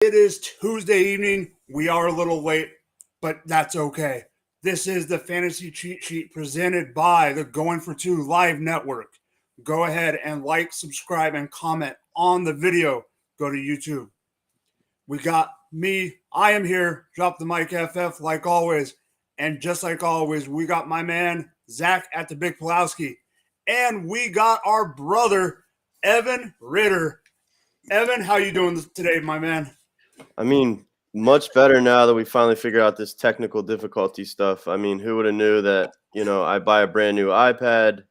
It is Tuesday evening. We are a little late, but that's okay. This is the Fantasy Cheat Sheet presented by the Going for Two Live Network. Go ahead and like, subscribe, and comment on the video. Go to YouTube. We got me. I am here. Drop the mic FF like always. And just like always, we got my man, Zach at the Big Pulowski. And we got our brother, Evan Ritter. Evan, how you doing today, my man? I mean, much better now that we finally figured out this technical difficulty stuff. I mean, who would have knew that, I buy a brand new iPad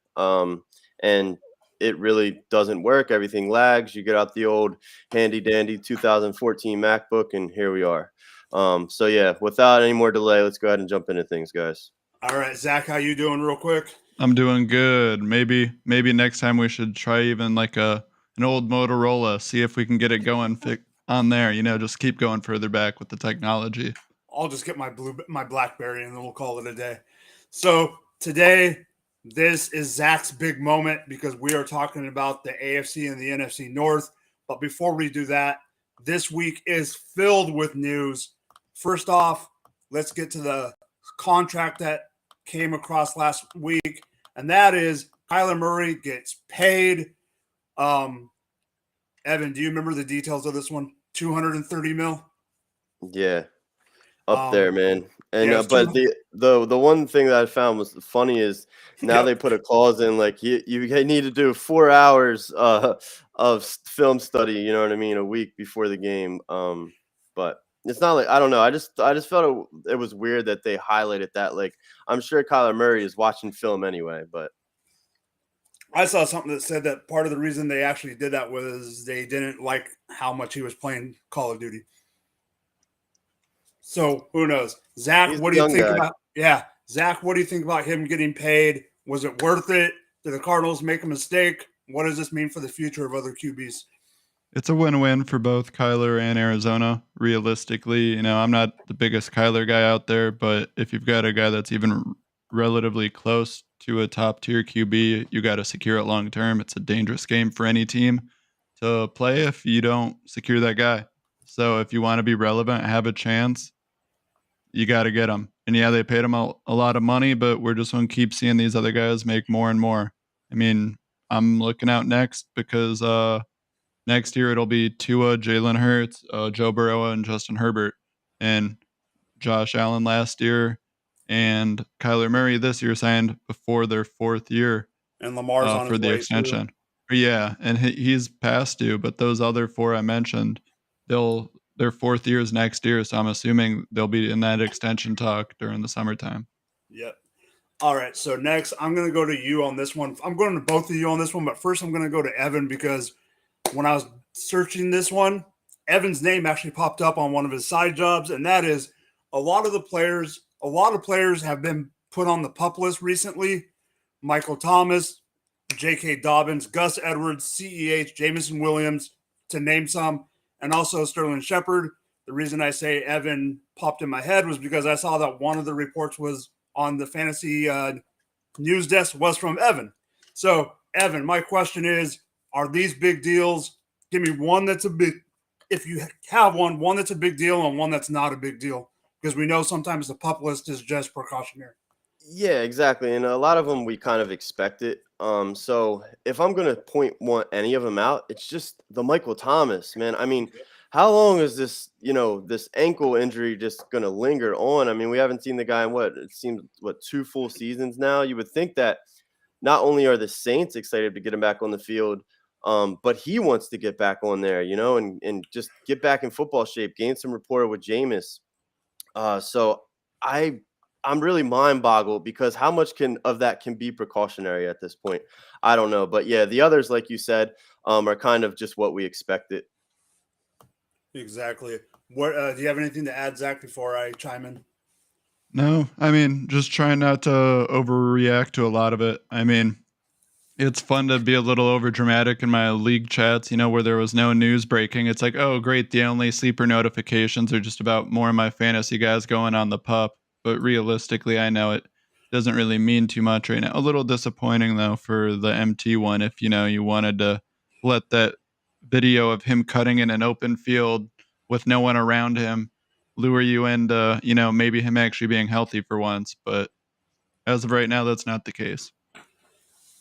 and it really doesn't work. Everything lags. You get out the old handy dandy 2014 MacBook and here we are. So yeah, without any more delay, let's go ahead and jump into things, guys. All right, Zach, how you doing real quick? I'm doing good. Maybe next time we should try even like an old Motorola, see if we can get it going on there, just keep going further back with the technology. I'll just get my BlackBerry and then we'll call it a day. So today, this is Zach's big moment because we are talking about the AFC and the NFC North. But before we do that, this week is filled with news. First off, let's get to the contract that came across last week, and that is Kyler Murray gets paid. Evan, do you remember the details of this one? $230 million. Yeah, up there, man. And yeah, but the one thing that I found was funny is now they put a clause in like you need to do 4 hours of film study. You know what I mean, a week before the game. But it's not like I don't know. I just felt it was weird that they highlighted that. Like I'm sure Kyler Murray is watching film anyway, but. I saw something that said that part of the reason they actually did that was they didn't like how much he was playing Call of Duty. So who knows? Zach, what do you think about? Yeah, Zach, what do you think about him getting paid? Was it worth it? Did the Cardinals make a mistake? What does this mean for the future of other QBs? It's a win-win for both Kyler and Arizona. Realistically, I'm not the biggest Kyler guy out there, but if you've got a guy that's even relatively close to a top tier QB, you got to secure it long term. It's a dangerous game for any team to play if you don't secure that guy. So if you want to be relevant, have a chance, you got to get him. And yeah, they paid him a lot of money, but we're just going to keep seeing these other guys make more and more. I mean, I'm looking out next because next year it'll be Tua, Jalen Hurts, Joe Burrow, and Justin Herbert, and Josh Allen last year. And Kyler Murray this year signed before their 4th year, and Lamar's on for the extension. Too. Yeah, and he's past due. But those other 4 I mentioned, their 4th years next year. So I'm assuming they'll be in that extension talk during the summertime. Yep. All right. So next, I'm going to go to you on this one. I'm going to both of you on this one, but first I'm going to go to Evan because when I was searching this one, Evan's name actually popped up on one of his side jobs, and that is a lot of players have been put on the PUP list recently. Michael Thomas, J.K. Dobbins, Gus Edwards, CEH, Jameson Williams, to name some, and also Sterling Shepard. The reason I say Evan popped in my head was because I saw that one of the reports was on the fantasy news desk was from Evan. So, Evan, my question is, are these big deals? Give me one that's a big – if you have one that's a big deal and one that's not a big deal. Because we know sometimes the PUP list is just precautionary. Yeah, exactly. And a lot of them we kind of expect it. So if I'm going to point any of them out, it's just the Michael Thomas, man. I mean, how long is this, this ankle injury just going to linger on? I mean, we haven't seen the guy in it seems 2 full seasons now. You would think that not only are the Saints excited to get him back on the field, but he wants to get back on there, and just get back in football shape, gain some rapport with Jameis. So I'm really mind boggled because how much of that can be precautionary at this point? I don't know. But yeah, the others, like you said, are kind of just what we expected. Exactly. What do you have anything to add, Zach, before I chime in? No, I mean, just trying not to overreact to a lot of it. I mean, it's fun to be a little over dramatic in my league chats, where there was no news breaking. It's like, oh, great. The only sleeper notifications are just about more of my fantasy guys going on the PUP. But realistically, I know it doesn't really mean too much right now. A little disappointing, though, for the MT one. If, you wanted to let that video of him cutting in an open field with no one around him, lure you into, maybe him actually being healthy for once. But as of right now, that's not the case.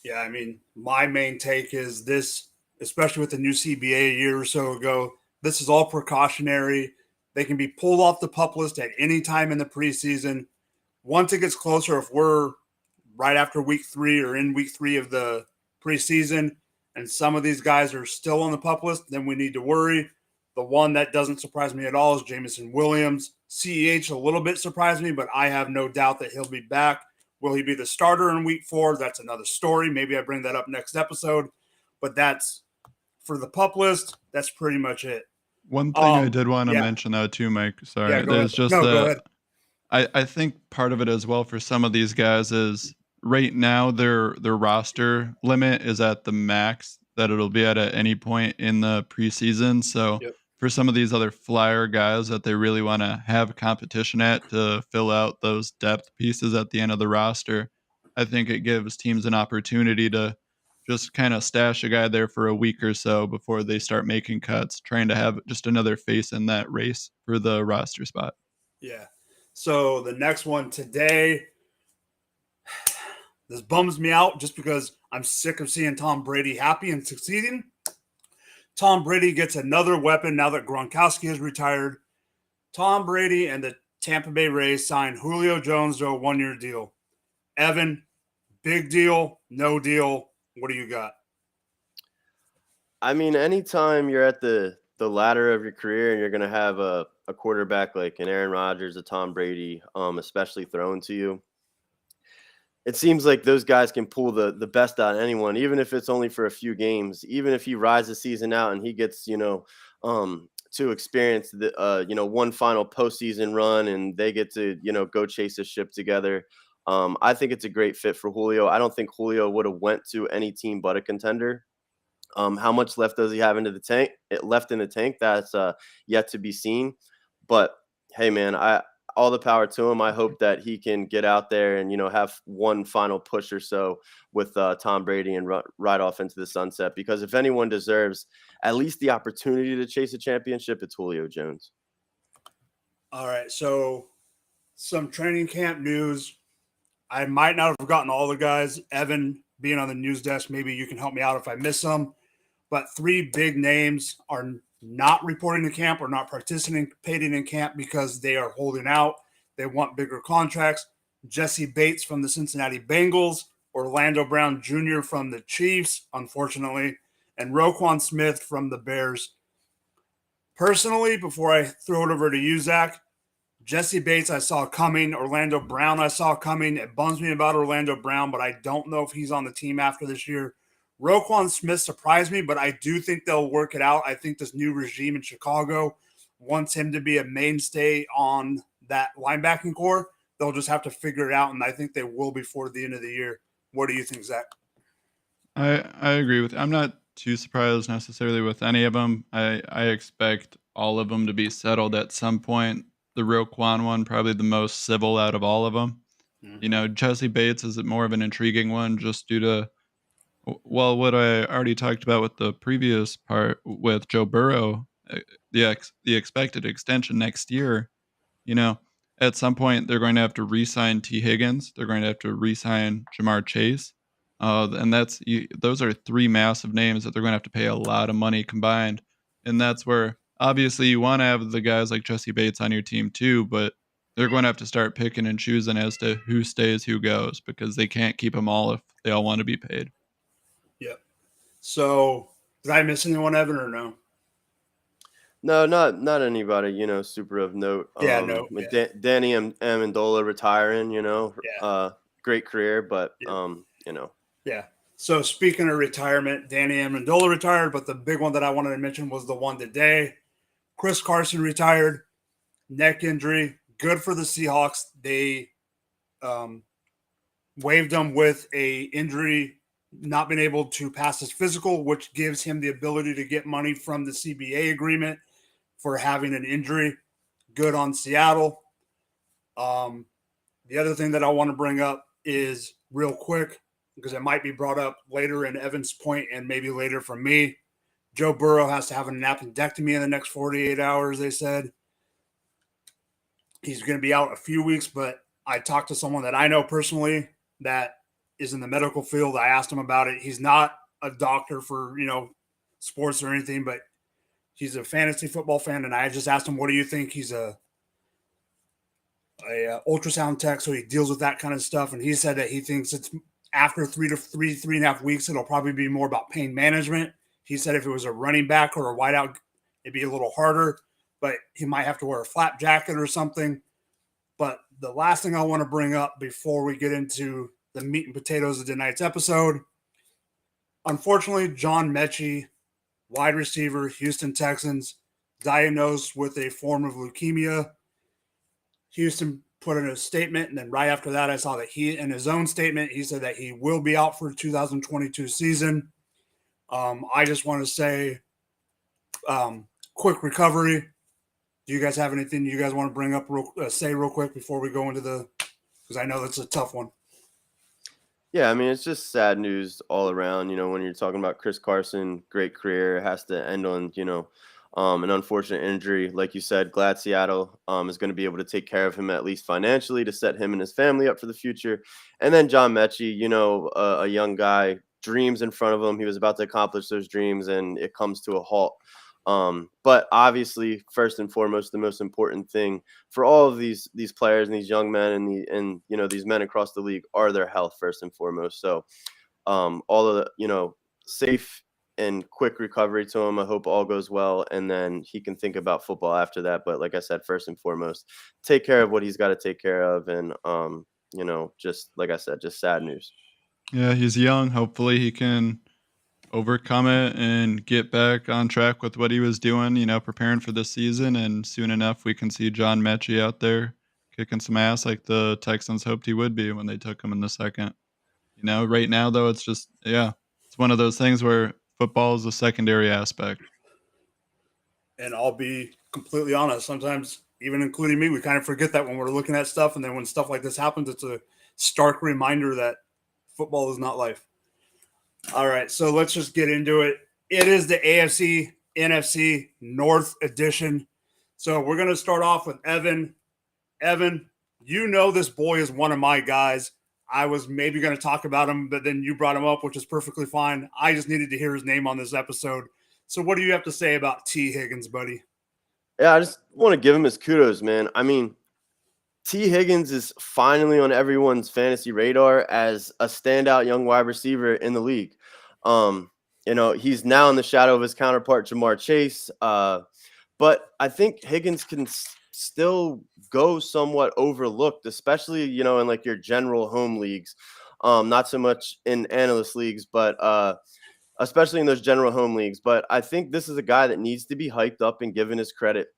Yeah, I mean, my main take is this, especially with the new CBA a year or so ago, this is all precautionary. They can be pulled off the PUP list at any time in the preseason. Once it gets closer, if we're right after week 3 or in week 3 of the preseason and some of these guys are still on the PUP list, then we need to worry. The one that doesn't surprise me at all is Jameson Williams. CEH a little bit surprised me, but I have no doubt that he'll be back. Will he be the starter in week 4? That's another story. Maybe I bring that up next episode. But that's for the PUP list. That's pretty much it. One thing I did want to mention, though, too, Mike. Sorry. Yeah, go ahead. Just no, that go ahead. I think part of it as well for some of these guys is right now their roster limit is at the max that it'll be at any point in the preseason. So for some of these other flyer guys that they really want to have competition at to fill out those depth pieces at the end of the roster, I think it gives teams an opportunity to just kind of stash a guy there for a week or so before they start making cuts, trying to have just another face in that race for the roster spot. Yeah. So the next one today, this bums me out just because I'm sick of seeing Tom Brady happy and succeeding. Tom Brady gets another weapon now that Gronkowski has retired. Tom Brady and the Tampa Bay Rays signed Julio Jones to a 1-year deal. Evan, big deal, no deal. What do you got? I mean, anytime you're at the ladder of your career and you're going to have a quarterback like an Aaron Rodgers, a Tom Brady, especially thrown to you, it seems like those guys can pull the best out of anyone, even if it's only for a few games. Even if he rides the season out and he gets, to experience the, one final postseason run and they get to, go chase a ship together. I think it's a great fit for Julio. I don't think Julio would have went to any team but a contender. How much left does he have into the tank? Left in the tank? That's yet to be seen. But hey, man, all the power to him. I hope that he can get out there and have one final push or so with Tom Brady and ride off into the sunset. Because if anyone deserves at least the opportunity to chase a championship, it's Julio Jones. All right, so some training camp news. I might not have gotten all the guys. Evan, being on the news desk, maybe you can help me out if I miss some. But 3 big names are not reporting to camp or not participating in camp because they are holding out. They want bigger contracts. Jesse Bates from the Cincinnati Bengals, Orlando Brown Jr. from the Chiefs, unfortunately, and Roquan Smith from the Bears. Personally, before I throw it over to you, Zach, Jesse Bates I saw coming. Orlando Brown I saw coming. It bums me about Orlando Brown, but I don't know if he's on the team after this year. Roquan Smith surprised me, but I do think they'll work it out. I think this new regime in Chicago wants him to be a mainstay on that linebacking core. They'll just have to figure it out, and I think they will before the end of the year. What do you think, Zach? I agree with you. I'm not too surprised necessarily with any of them. I expect all of them to be settled at some point. The Roquan one, probably the most civil out of all of them. Mm-hmm. Jesse Bates is more of an intriguing one just due to, well, what I already talked about with the previous part with Joe Burrow, the expected extension next year, at some point they're going to have to re-sign Tee Higgins. They're going to have to re-sign Jamar Chase. And those are 3 massive names that they're going to have to pay a lot of money combined. And that's where obviously you want to have the guys like Jesse Bates on your team too, but they're going to have to start picking and choosing as to who stays, who goes, because they can't keep them all if they all want to be paid. Yep. So did I miss anyone, Evan, or no? No, not anybody, super of note. Yeah, no. Yeah. Danny Amendola retiring, great career, but, Yeah. So speaking of retirement, Danny Amendola retired, but the big one that I wanted to mention was the one today. Chris Carson retired, neck injury. Good for the Seahawks. They waived him with a injury, not being able to pass his physical, which gives him the ability to get money from the CBA agreement for having an injury. Good on Seattle. The other thing that I want to bring up is real quick, because it might be brought up later in Evan's point and maybe later from me. Joe Burrow has to have an appendectomy in the next 48 hours, they said. He's going to be out a few weeks, but I talked to someone that I know personally that is in the medical field. I asked him about it. He's not a doctor for, sports or anything, but he's a fantasy football fan. And I just asked him, what do you think? He's a ultrasound tech, so he deals with that kind of stuff. And he said that he thinks it's after 3.5 weeks, it'll probably be more about pain management. He said if it was a running back or a wideout, it'd be a little harder, but he might have to wear a flap jacket or something. But the last thing I want to bring up before we get into the meat and potatoes of tonight's episode, unfortunately, John Mechie, wide receiver, Houston Texans, diagnosed with a form of leukemia. Houston put in a statement, and then right after that, I saw that he, in his own statement, he said that he will be out for the 2022 season. I just want to say, quick recovery. Do you guys have anything you guys want to bring up, say real quick before we go into because I know that's a tough one. Yeah, I mean, it's just sad news all around, when you're talking about Chris Carson, great career, has to end on, an unfortunate injury. Like you said, glad Seattle is going to be able to take care of him, at least financially, to set him and his family up for the future. And then John Mechie, a young guy, dreams in front of him. He was about to accomplish those dreams, and it comes to a halt. But obviously, first and foremost, the most important thing for all of these players and these young men and these men across the league are their health first and foremost. So all of the, safe and quick recovery to him. I hope all goes well, and then he can think about football after that. But like I said, first and foremost, take care of what he's got to take care of. And, just like I said, just sad news. Yeah, he's young. Hopefully he can overcome it and get back on track with what he was doing, preparing for this season. And soon enough, we can see John Mechie out there kicking some ass like the Texans hoped he would be when they took him in the second. Right now, though, it's just, it's one of those things where football is a secondary aspect. And I'll be completely honest, sometimes, even including me, we kind of forget that when we're looking at stuff. And then when stuff like this happens, it's a stark reminder that football is not life. All right, so let's just get into it. It is the AFC NFC North Edition. So we're going to start off with Evan. Evan, this boy is one of my guys. I was maybe going to talk about him, but then you brought him up, which is perfectly fine. I just needed to hear his name on this episode. So what do you have to say about Tee Higgins, buddy? Yeah, I just want to give him his kudos, man. I mean, Tee Higgins is finally on everyone's fantasy radar as a standout young wide receiver in the league. He's now in the shadow of his counterpart, Jamar Chase. But I think Higgins can still go somewhat overlooked, especially, in like your general home leagues. Not so much in analyst leagues, but especially in those general home leagues. But I think this is a guy that needs to be hyped up and given his credit.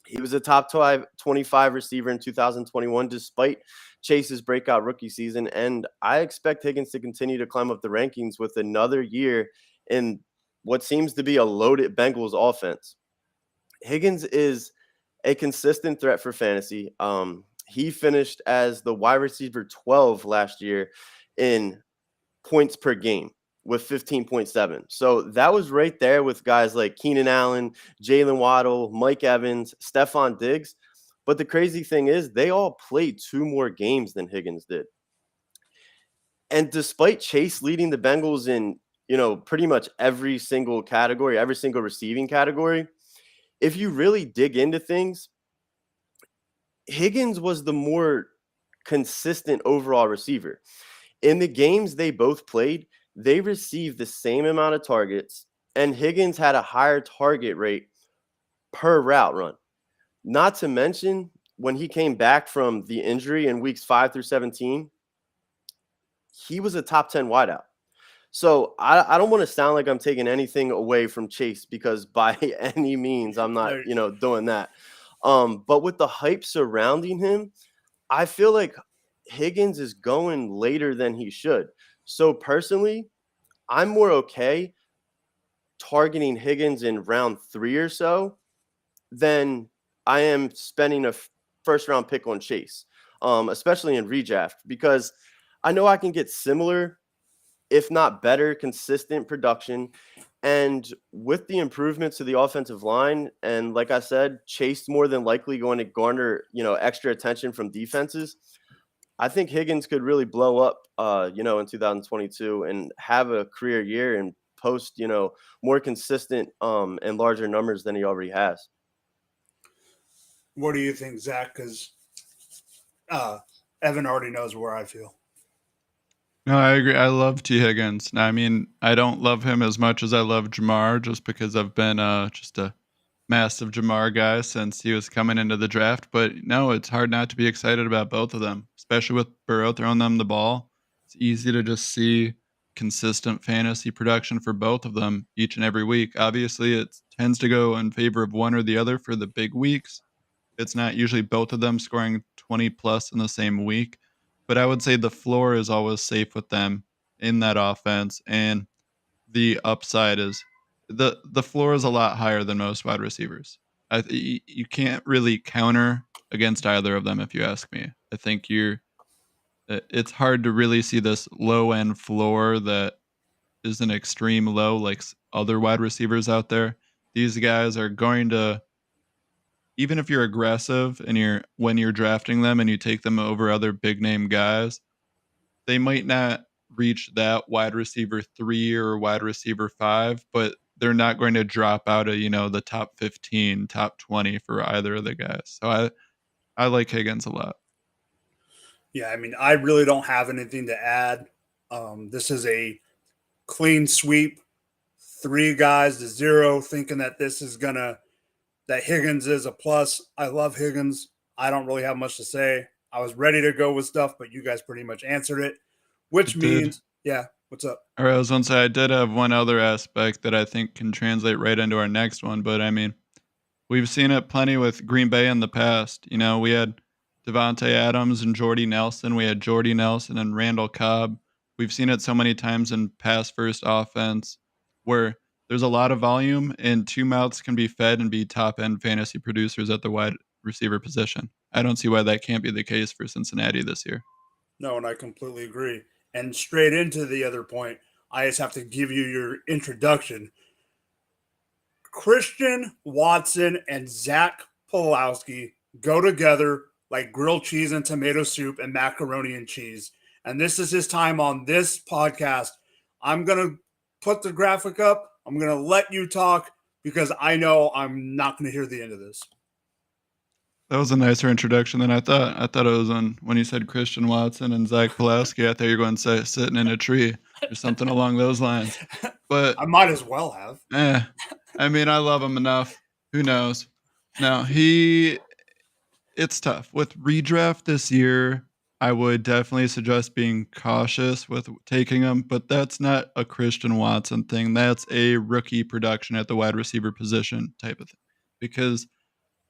He was a top 25 receiver in 2021, despite Chase's breakout rookie season. And I expect Higgins to continue to climb up the rankings with another year in what seems to be a loaded Bengals offense. Higgins is a consistent threat for fantasy. He finished as the wide receiver 12 last year in points per game with 15.7. So that was right there with guys like Keenan Allen, Jalen Waddle, Mike Evans, Stephon Diggs. But the crazy thing is they all played 2 more games than Higgins did. And despite Chase leading the Bengals in, pretty much every single category, every single receiving category, if you really dig into things, Higgins was the more consistent overall receiver. In the games they both played, they received the same amount of targets, and Higgins had a higher target rate per route run. Not to mention, when he came back from the injury in weeks 5 through 17, he was a top 10 wideout. So I don't want to sound like I'm taking anything away from Chase, because by any means I'm not, doing that. But with the hype surrounding him, I feel like Higgins is going later than he should. So personally, I'm more okay targeting Higgins in round 3 or so than I am spending a first-round pick on Chase, especially in redraft, because I know I can get similar, if not better, consistent production And with the improvements to the offensive line, and like I said, Chase more than likely going to garner, extra attention from defenses, I think Higgins could really blow up, in 2022 and have a career year and post, more consistent and larger numbers than he already has. What do you think, Zach? Because Evan already knows where I feel. No, I agree. I love Tee Higgins. I mean, I don't love him as much as I love Jamar, just because I've been just a massive Jamar guy since he was coming into the draft. But no, it's hard not to be excited about both of them, especially with Burrow throwing them the ball. It's easy to just see consistent fantasy production for both of them each and every week. Obviously, it tends to go in favor of one or the other for the big weeks. It's not usually both of them scoring 20 plus in the same week, but I would say the floor is always safe with them in that offense, and the upside is the floor is a lot higher than most wide receivers. You can't really counter against either of them, if you ask me. I think it's hard to really see this low end floor that is an extreme low like other wide receivers out there. These guys are going to, even if you're aggressive and when you're drafting them and you take them over other big name guys, they might not reach that wide receiver 3 or wide receiver 5, but they're not going to drop out of, the top 15, top 20 for either of the guys. So I like Higgins a lot. Yeah, I mean, I really don't have anything to add. This is a clean sweep, 3 guys to 0, thinking that that Higgins is a plus. I love Higgins. I don't really have much to say. I was ready to go with stuff, but you guys pretty much answered it, which means, yeah, what's up? All right, I was going to say, I did have one other aspect that I think can translate right into our next one, but I mean, we've seen it plenty with Green Bay in the past. We had Devontae Adams and Jordy Nelson. We had Jordy Nelson and Randall Cobb. We've seen it so many times in pass-first offense where there's a lot of volume and 2 mouths can be fed and be top-end fantasy producers at the wide receiver position. I don't see why that can't be the case for Cincinnati this year. No, and I completely agree. And straight into the other point, I just have to give you your introduction. Christian Watson and Zach Pulowski go together like grilled cheese and tomato soup and macaroni and cheese. And this is his time on this podcast. I'm going to put the graphic up. I'm going to let you talk because I know I'm not going to hear the end of this. That was a nicer introduction than I thought. I thought it was when you said Christian Watson and Zach Pulaski. I thought you were going to say sitting in a tree or something along those lines. But I might as well have. I mean, I love him enough. Who knows? Now, it's tough. With redraft this year, I would definitely suggest being cautious with taking him, but that's not a Christian Watson thing. That's a rookie production at the wide receiver position type of thing. Because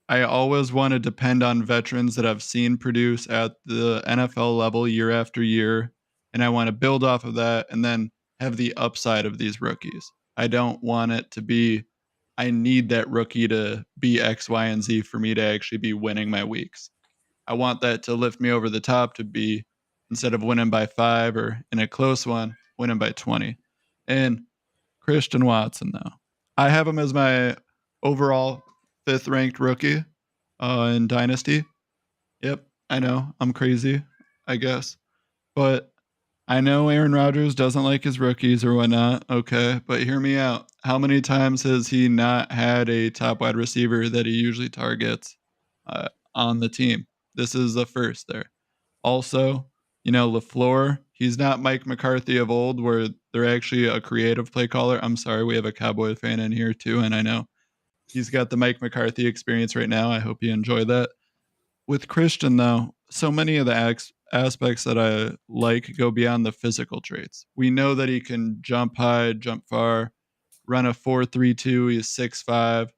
I always want to depend on veterans that I've seen produce at the NFL level year after year, and I want to build off of that and then have the upside of these rookies. I don't want it to be, I need that rookie to be X, Y, and Z for me to actually be winning my weeks. I want that to lift me over the top to be, instead of winning by 5 or in a close one, winning by 20. And Christian Watson, though, I have him as my overall 5th ranked rookie in Dynasty. Yep, I know. I'm crazy, I guess. But I know Aaron Rodgers doesn't like his rookies or whatnot. Okay, but hear me out. How many times has he not had a top wide receiver that he usually targets on the team? This is the first there. Also, LaFleur, he's not Mike McCarthy of old where they're actually a creative play caller. I'm sorry, we have a Cowboy fan in here too, and I know he's got the Mike McCarthy experience right now. I hope you enjoy that. With Christian, though, so many of the aspects that I like go beyond the physical traits. We know that he can jump high, jump far, run a 4.32. He's 6'5".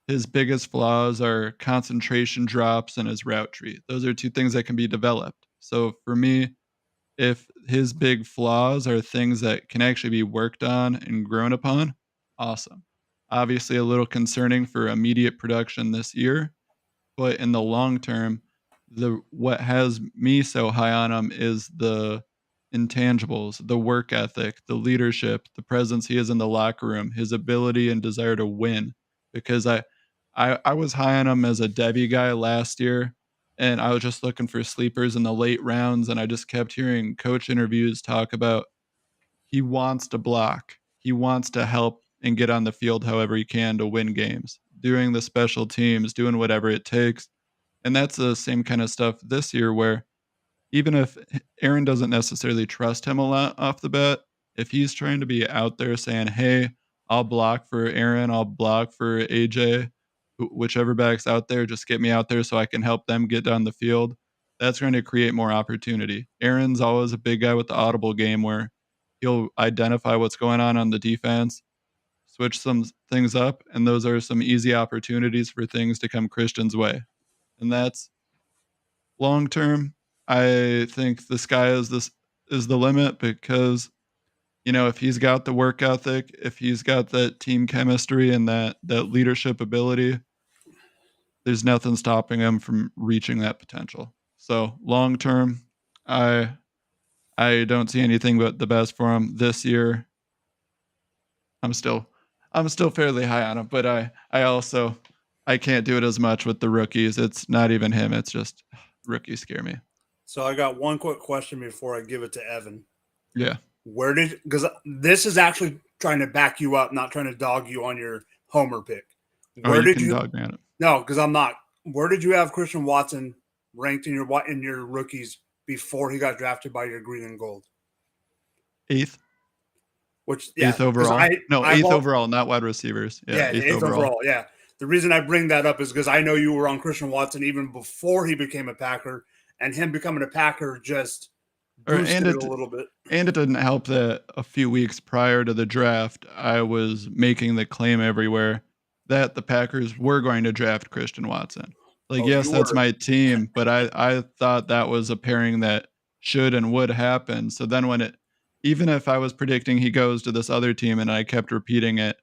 His biggest flaws are concentration drops and his route tree. Those are 2 things that can be developed. So for me, if his big flaws are things that can actually be worked on and grown upon, awesome. Obviously a little concerning for immediate production this year, but in the long term, what has me so high on him is the intangibles, the work ethic, the leadership, the presence he has in the locker room, his ability and desire to win. Because I was high on him as a Debbie guy last year, and I was just looking for sleepers in the late rounds, and I just kept hearing coach interviews talk about he wants to block. He wants to help and get on the field however he can to win games, doing the special teams, doing whatever it takes. And that's the same kind of stuff this year where even if Aaron doesn't necessarily trust him a lot off the bat, if he's trying to be out there saying, "Hey, I'll block for Aaron, I'll block for AJ, whichever back's out there, just get me out there so I can help them get down the field," that's going to create more opportunity. Aaron's always a big guy with the audible game where he'll identify what's going on the defense, switch some things up, and those are some easy opportunities for things to come Christian's way. And that's long term. I think the sky is the limit because if he's got the work ethic, if he's got that team chemistry and that leadership ability, there's nothing stopping him from reaching that potential. So long term, I don't see anything but the best for him this year. I'm still fairly high on him, but I can't do it as much with the rookies. It's not even him. It's just rookies scare me. So I got one quick question before I give it to Evan. Yeah. Because this is actually trying to back you up, not trying to dog you on your homer pick. Where did you dog me on it? No, because I'm not. Where did you have Christian Watson ranked in your rookies before he got drafted by your green and gold? 8th. Which 8th overall. Eighth overall, not wide receivers. Yeah, 8th overall. Yeah. The reason I bring that up is because I know you were on Christian Watson even before he became a Packer, and him becoming a Packer just boosted it a little bit. And it didn't help that a few weeks prior to the draft, I was making the claim everywhere that the Packers were going to draft Christian Watson. Yes, that's my team, but I thought that was a pairing that should and would happen. So then even if I was predicting he goes to this other team and I kept repeating it,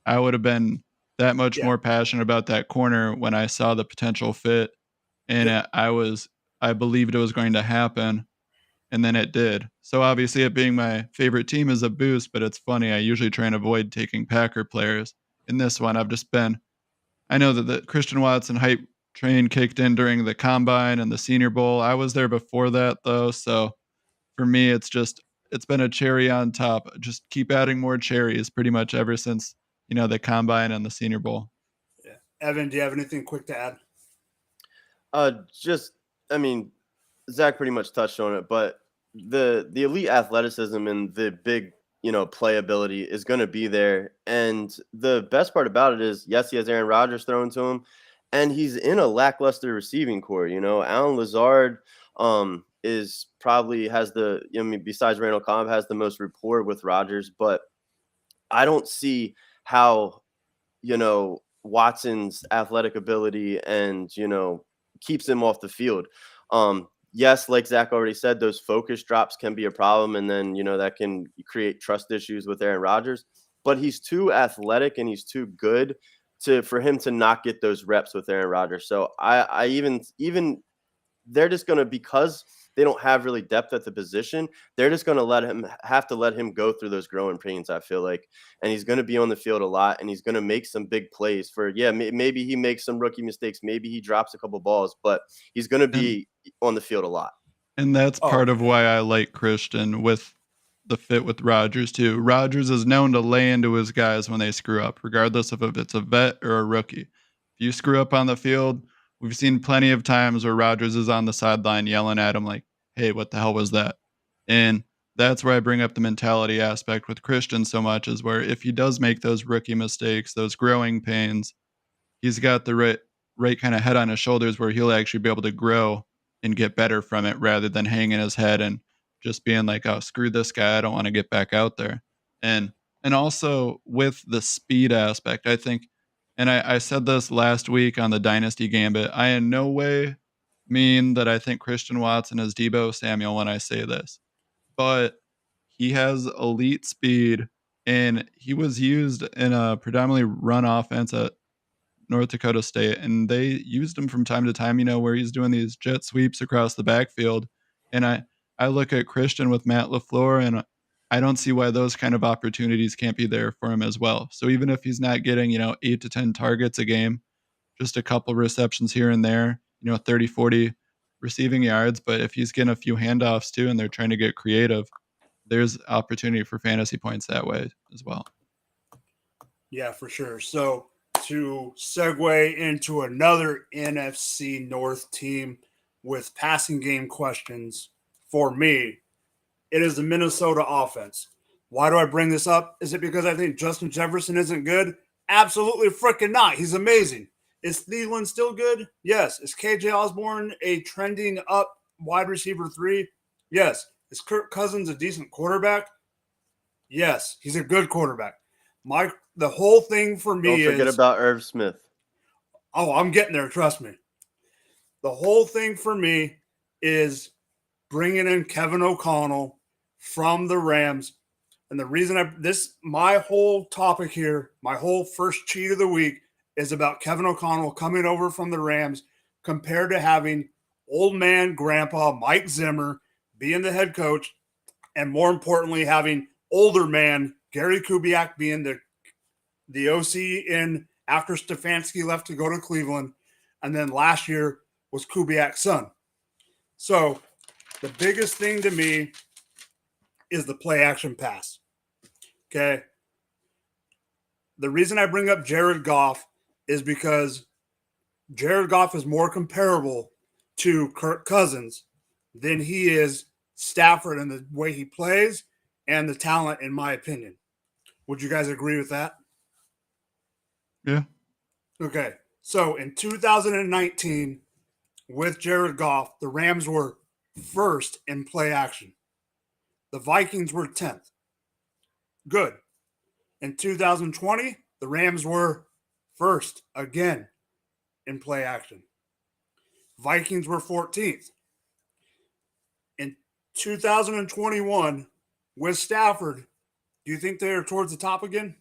I would have been that much more passionate about that corner when I saw the potential fit. And I believed it was going to happen. And then it did. So obviously it being my favorite team is a boost, but it's funny. I usually try and avoid taking Packer players. In this one, I know that the Christian Watson hype train kicked in during the Combine and the Senior Bowl. I was there before that, though. So for me, it's been a cherry on top. Just keep adding more cherries pretty much ever since, the Combine and the Senior Bowl. Yeah. Evan, do you have anything quick to add? Zach pretty much touched on it, but the elite athleticism and the big, playability is going to be there. And the best part about it is, yes, he has Aaron Rodgers thrown to him, and he's in a lackluster receiving core. Allen Lazard is probably has besides Randall Cobb, has the most rapport with Rodgers, but I don't see how, Watson's athletic ability and, keeps him off the field. Yes, like Zach already said, those focus drops can be a problem, and then, that can create trust issues with Aaron Rodgers. But he's too athletic and he's too good for him to not get those reps with Aaron Rodgers. So I even they're just going to, because they don't have really depth at the position, they're just going to have to let him go through those growing pains, I feel like. And he's going to be on the field a lot, and he's going to make some big plays maybe he makes some rookie mistakes. Maybe he drops a couple balls, but he's going to be on the field a lot. And that's part of why I like Christian with the fit with Rodgers too. Rodgers is known to lay into his guys when they screw up, regardless of if it's a vet or a rookie. If you screw up on the field, we've seen plenty of times where Rodgers is on the sideline yelling at him like, "Hey, what the hell was that?" And that's where I bring up the mentality aspect with Christian so much, is where if he does make those rookie mistakes, those growing pains, he's got the right kind of head on his shoulders where he'll actually be able to grow and get better from it, rather than hanging his head and just being like, "Oh, screw this guy, I don't want to get back out there." And also with the speed aspect, I think, and I said this last week on the Dynasty Gambit, I in no way mean that I think Christian Watson is Deebo Samuel when I say this, but he has elite speed, and he was used in a predominantly run offense at North Dakota State, and they used him from time to time, where he's doing these jet sweeps across the backfield. And I I look at Christian with Matt LaFleur, and I don't see why those kind of opportunities can't be there for him as well. So even if he's not getting, 8 to 10 targets a game, just a couple receptions here and there, 30, 40 receiving yards. But if he's getting a few handoffs too, and they're trying to get creative, there's opportunity for fantasy points that way as well. Yeah, for sure. So to segue into another NFC North team with passing game questions for me, it is the Minnesota offense. Why do I bring this up? Is it because I think Justin Jefferson isn't good? Absolutely freaking not. He's amazing. Is Thielen still good? Yes. Is KJ Osborne a trending up wide receiver 3? Yes. Is Kirk Cousins a decent quarterback? Yes. He's a good quarterback. The whole thing for me Don't forget about Irv Smith. Oh, I'm getting there. Trust me. The whole thing for me is bringing in Kevin O'Connell from the Rams. And the reason my whole topic here, my whole first cheat of the week is about Kevin O'Connell coming over from the Rams compared to having old man grandpa Mike Zimmer being the head coach, and more importantly, having older man Gary Kubiak being the OC in after Stefanski left to go to Cleveland. And then last year was Kubiak's son. So the biggest thing to me is the play action pass. Okay. The reason I bring up Jared Goff is because Jared Goff is more comparable to Kirk Cousins than he is Stafford in the way he plays and the talent, in my opinion. Would you guys agree with that? Yeah. Okay. So in 2019, with Jared Goff, the Rams were first in play action. The Vikings were 10th. Good. In 2020, the Rams were first again in play action. Vikings were 14th. In 2021, with Stafford, do you think they're towards the top again?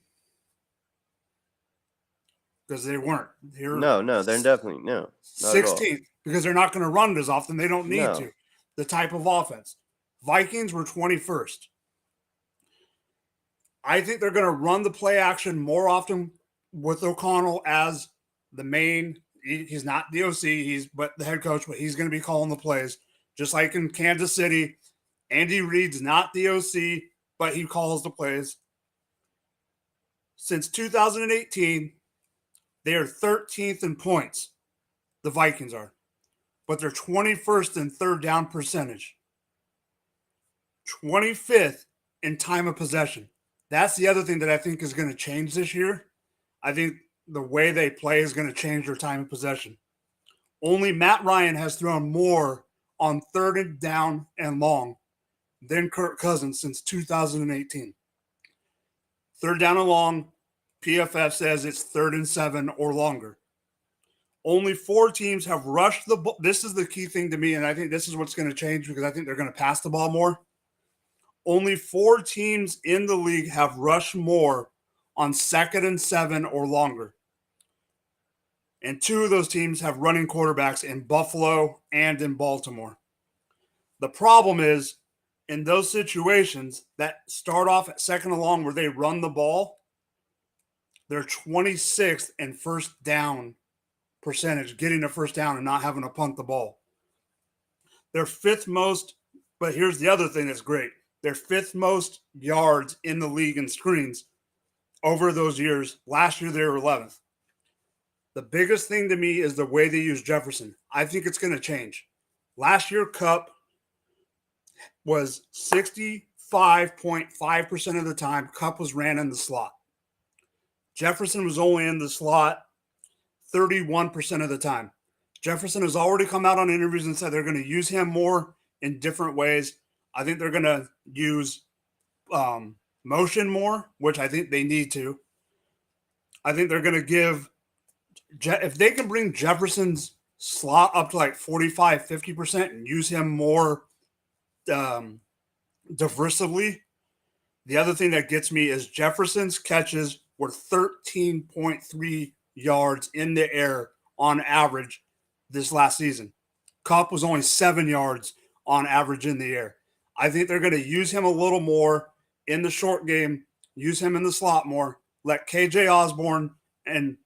Because they weren't. No, they're definitely no. 16th, because they're not going to run it as often. They don't need to. The type of offense. Vikings were 21st. I think they're going to run the play action more often with O'Connell as the main. He's not the OC, but the head coach, but he's going to be calling the plays. Just like in Kansas City, Andy Reid's not the OC, but he calls the plays. Since 2018, they are 13th in points. The Vikings are. But they're 21st in third down percentage. 25th in time of possession. That's the other thing that I think is going to change this year. I think the way they play is going to change their time of possession. Only Matt Ryan has thrown more on third and down and long than Kirk Cousins since 2018. Third down and long, PFF says it's 3rd and 7 or longer. Only 4 teams have rushed the ball. This is the key thing to me, and I think this is what's going to change because I think they're going to pass the ball more. Only 4 teams in the league have rushed more on 2nd and 7 or longer. And 2 of those teams have running quarterbacks in Buffalo and in Baltimore. The problem is, in those situations that start off at 2nd and long where they run the ball, they're 26th in first down percentage, getting a first down and not having to punt the ball. They're 5th most, but here's the other thing that's great. They're 5th most yards in the league in screens over those years. Last year, they were 11th. The biggest thing to me is the way they use Jefferson. I think it's going to change. Last year, Kupp was 65.5% of the time, Kupp was ran in the slot. Jefferson was only in the slot 31% of the time. Jefferson has already come out on interviews and said they're going to use him more in different ways. I think they're going to use motion more, which I think they need to. I think they're going to give – if they can bring Jefferson's slot up to like 45, 50% and use him more diversively, the other thing that gets me is Jefferson's catches were 13.3 yards in the air on average this last season. Kupp was only 7 yards on average in the air. I think they're going to use him a little more in the short game, use him in the slot more, let KJ Osborne and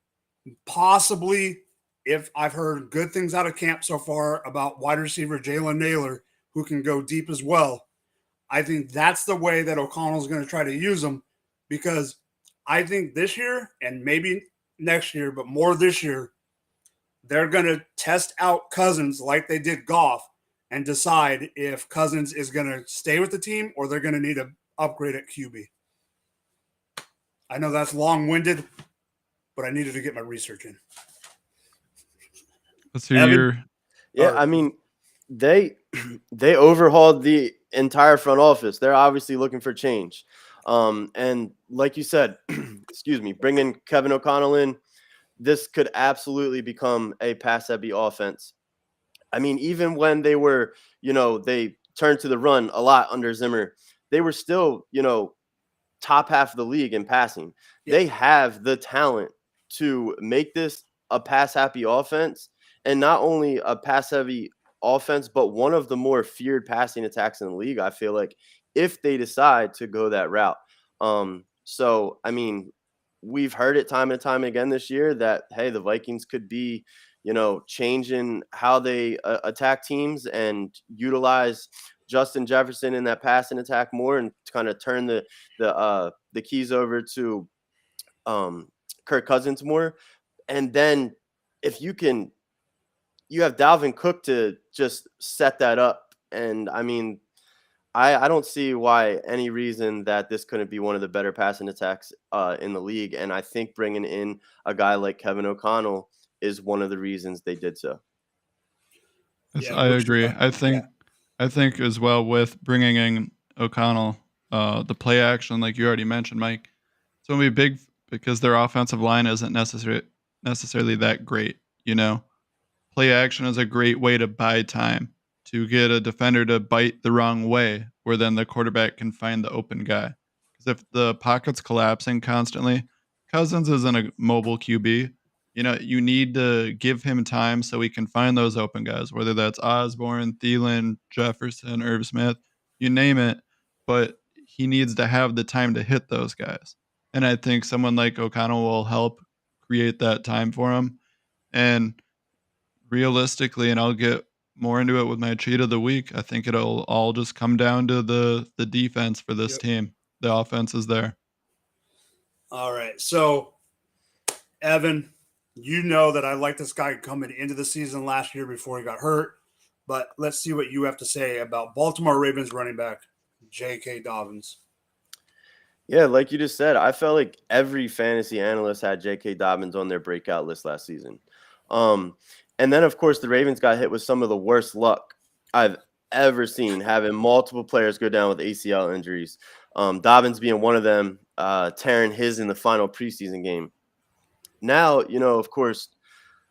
possibly, if I've heard good things out of camp so far about wide receiver Jalen Naylor, who can go deep as well. I think that's the way that O'Connell's going to try to use them, because I think this year and maybe next year, but more this year, they're going to test out Cousins like they did Goff and decide if Cousins is going to stay with the team or they're going to need an upgrade at QB. I know that's long-winded, but I needed to get my research in. Let's hear Evan? your. Yeah, I mean, they overhauled the entire front office. They're obviously looking for change. And like you said, excuse me, bringing Kevin O'Connell in, this could absolutely become a pass-heavy offense. I mean, even when they were, they turned to the run a lot under Zimmer, they were still, top half of the league in passing. Yeah. They have the talent to make this a pass-happy offense, and not only a pass-heavy offense, but one of the more feared passing attacks in the league, I feel like, if they decide to go that route. So, I mean, we've heard it time and time again this year that, hey, the Vikings could be, changing how they attack teams and utilize Justin Jefferson in that passing attack more and kind of turn the keys over to Kirk Cousins more. And then if you have Dalvin Cook to just set that up. And I mean, I don't see why any reason that this couldn't be one of the better passing attacks in the league. And I think bringing in a guy like Kevin O'Connell is one of the reasons they did so. Yes, I agree. I think as well with bringing in O'Connell, the play action, like you already mentioned, Mike, it's going to be big because their offensive line isn't necessarily that great, Play action is a great way to buy time, to get a defender to bite the wrong way, where then the quarterback can find the open guy. Because if the pocket's collapsing constantly, Cousins isn't a mobile QB. You need to give him time so he can find those open guys, whether that's Osborne, Thielen, Jefferson, Irv Smith, you name it. But he needs to have the time to hit those guys. And I think someone like O'Connell will help create that time for him. And realistically, and I'll get more into it with my cheat of the week, I think it'll all just come down to the defense for this team. The offense is there. All right. So, Evan, you know that I like this guy coming into the season last year before he got hurt. But let's see what you have to say about Baltimore Ravens running back J.K. Dobbins. Yeah, like you just said, I felt like every fantasy analyst had J.K. Dobbins on their breakout list last season. And then, of course, the Ravens got hit with some of the worst luck I've ever seen, having multiple players go down with ACL injuries. Dobbins being one of them, tearing his in the final preseason game. Now, of course,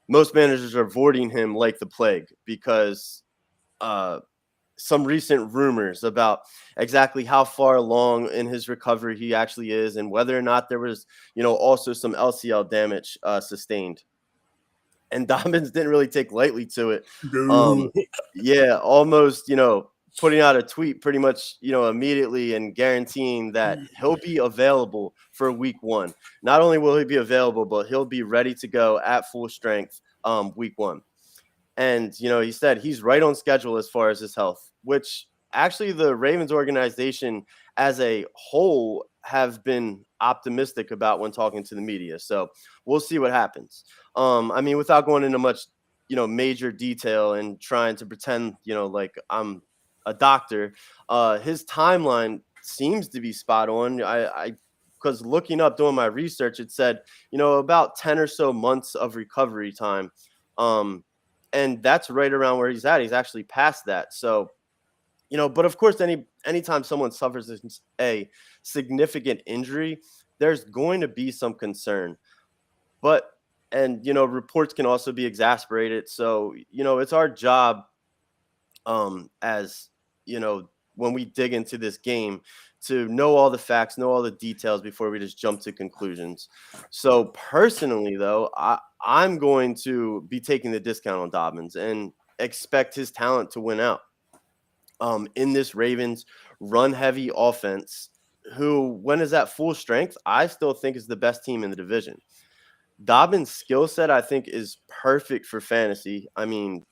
most managers are avoiding him like the plague because some recent rumors about exactly how far along in his recovery he actually is and whether or not there was, also some LCL damage sustained. And Dobbins didn't really take lightly to it. Yeah, almost, putting out a tweet pretty much, immediately and guaranteeing that he'll be available for week 1. Not only will he be available, but he'll be ready to go at full strength week 1. And, he said he's right on schedule as far as his health, which actually the Ravens organization as a whole have been optimistic about when talking to the media. So we'll see what happens. I mean, without going into much, major detail and trying to pretend, like I'm a doctor, his timeline seems to be spot on. Because looking up, doing my research, it said, about 10 or so months of recovery time. And that's right around where he's at. He's actually past that. So, but of course, anytime someone suffers a significant injury, there's going to be some concern. And reports can also be exasperated. So, it's our job as, when we dig into this game to know all the facts, know all the details before we just jump to conclusions. So personally, though, I'm going to be taking the discount on Dobbins and expect his talent to win out. in this Ravens run-heavy offense, who, when is at full strength, I still think is the best team in the division. Dobbins' skill set, I think, is perfect for fantasy. I mean,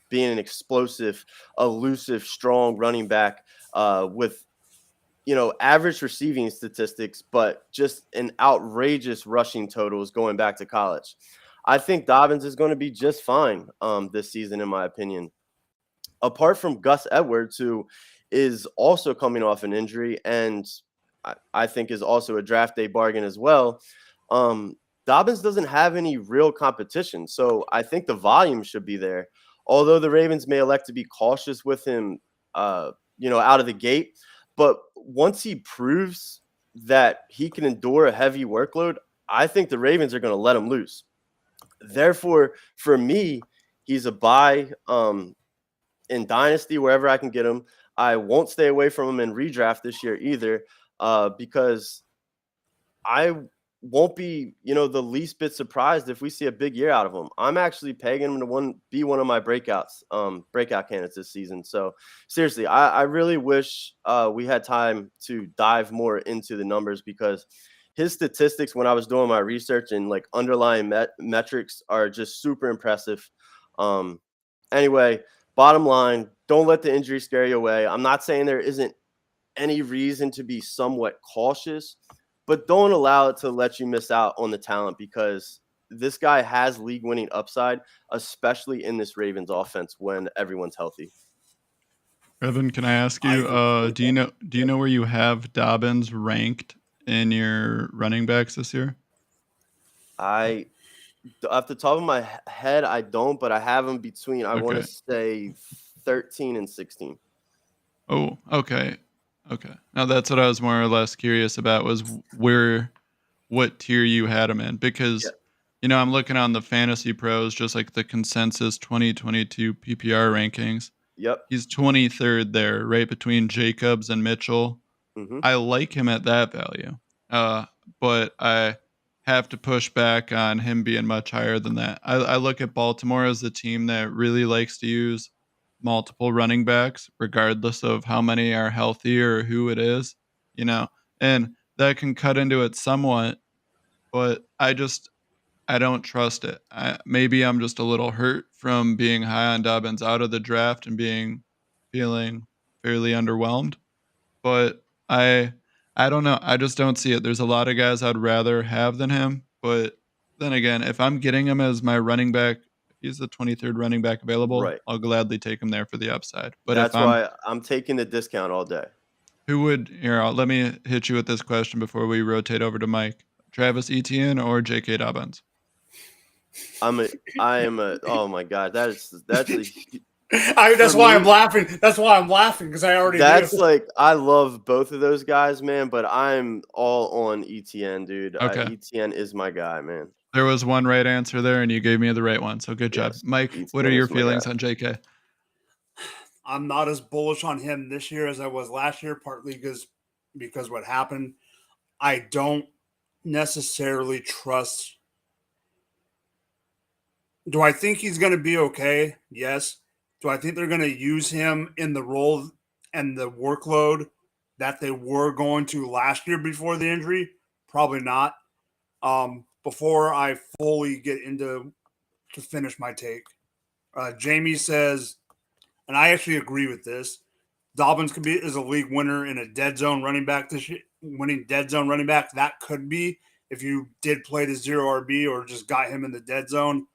being an explosive, elusive, strong running back with, average receiving statistics, but just an outrageous rushing totals going back to college. I think Dobbins is going to be just fine this season, in my opinion. Apart from Gus Edwards, who is also coming off an injury and I think is also a draft day bargain as well. Dobbins doesn't have any real competition, so I think the volume should be there. Although the Ravens may elect to be cautious with him, out of the gate, but once he proves that he can endure a heavy workload, I think the Ravens are going to let him loose. Therefore, for me, he's a buy in Dynasty wherever I can get him. I won't stay away from him in redraft this year either, because I won't be, the least bit surprised if we see a big year out of him. I'm actually pegging him to be one of my breakout candidates this season. So seriously, I really wish we had time to dive more into the numbers, because his statistics, when I was doing my research and like underlying metrics, are just super impressive. Anyway, bottom line, don't let the injury scare you away. I'm not saying there isn't any reason to be somewhat cautious, but don't allow it to let you miss out on the talent, because this guy has league-winning upside, especially in this Ravens offense when everyone's healthy. Evan, can I ask you, do you know where you have Dobbins ranked in your running backs this year? Off the top of my head, I don't, but I have him between, I want to say 13 and 16. Oh, okay. Okay. Now that's what I was more or less curious about, was what tier you had him in, because I'm looking on the Fantasy Pros, just like the consensus 2022 PPR rankings. Yep. He's 23rd there, right between Jacobs and Mitchell. Mm-hmm. I like him at that value. But I have to push back on him being much higher than that. I look at Baltimore as the team that really likes to use multiple running backs, regardless of how many are healthy or who it is, and that can cut into it somewhat, but I don't trust it. Maybe I'm just a little hurt from being high on Dobbins out of the draft and feeling fairly underwhelmed, but I don't know. I just don't see it. There's a lot of guys I'd rather have than him, but then again, if I'm getting him as my running back, he's the 23rd running back available, right, I'll gladly take him there for the upside. But that's why I'm taking the discount all day. Let me hit you with this question before we rotate over to Mike. Travis Etienne or J.K. Dobbins? Oh my God, that's why I'm laughing. That's why I'm laughing, because I already knew. I love both of those guys, man, but I'm all on Etienne, dude. Okay. Etienne is my guy, man. There was one right answer there, and you gave me the right one, so good job. Mike, Etienne, what are your feelings on JK? I'm not as bullish on him this year as I was last year, partly because what happened. I don't necessarily trust. Do I think he's going to be okay? Yes. Do I think they're going to use him in the role and the workload that they were going to last year before the injury? Probably not. Before I fully get to finish my take, Jamie says, and I actually agree with this, Dobbins is a league winner in a dead zone running back this year. Winning dead zone running back, that could be if you did play the 0 RB or just got him in the dead zone.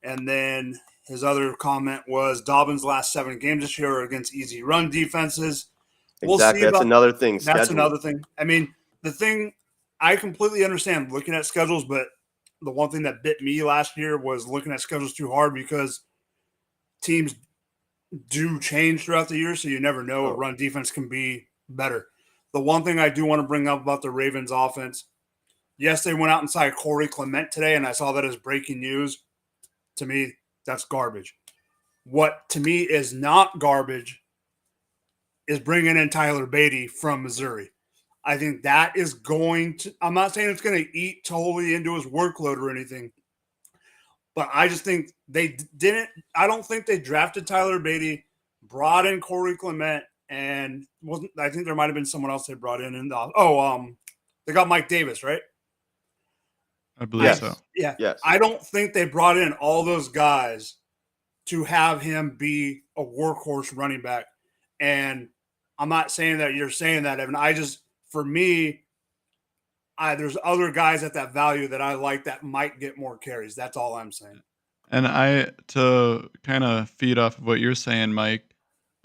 And then his other comment was Dobbins' last 7 games this year are against easy run defenses. Exactly. That's another thing. That's another thing. I mean, I completely understand looking at schedules, but the one thing that bit me last year was looking at schedules too hard, because teams do change throughout the year, so you never know. A run defense can be better. The one thing I do want to bring up about the Ravens offense, yes, they went out and signed Corey Clement today, and I saw that as breaking news. To me, that's garbage. What to me is not garbage is bringing in Tyler Beatty from Missouri. I think that is going to – I'm not saying it's going to eat totally into his workload or anything, but I just think they didn't – I don't think they drafted Tyler Beatty brought in Corey Clement, and I think there might have been someone else they brought in. They got Mike Davis, right? I believe so. Yeah. Yes. I don't think they brought in all those guys to have him be a workhorse running back. And I'm not saying that you're saying that, Evan. For me, there's other guys at that value that I like that might get more carries. That's all I'm saying. And to kind of feed off of what you're saying, Mike,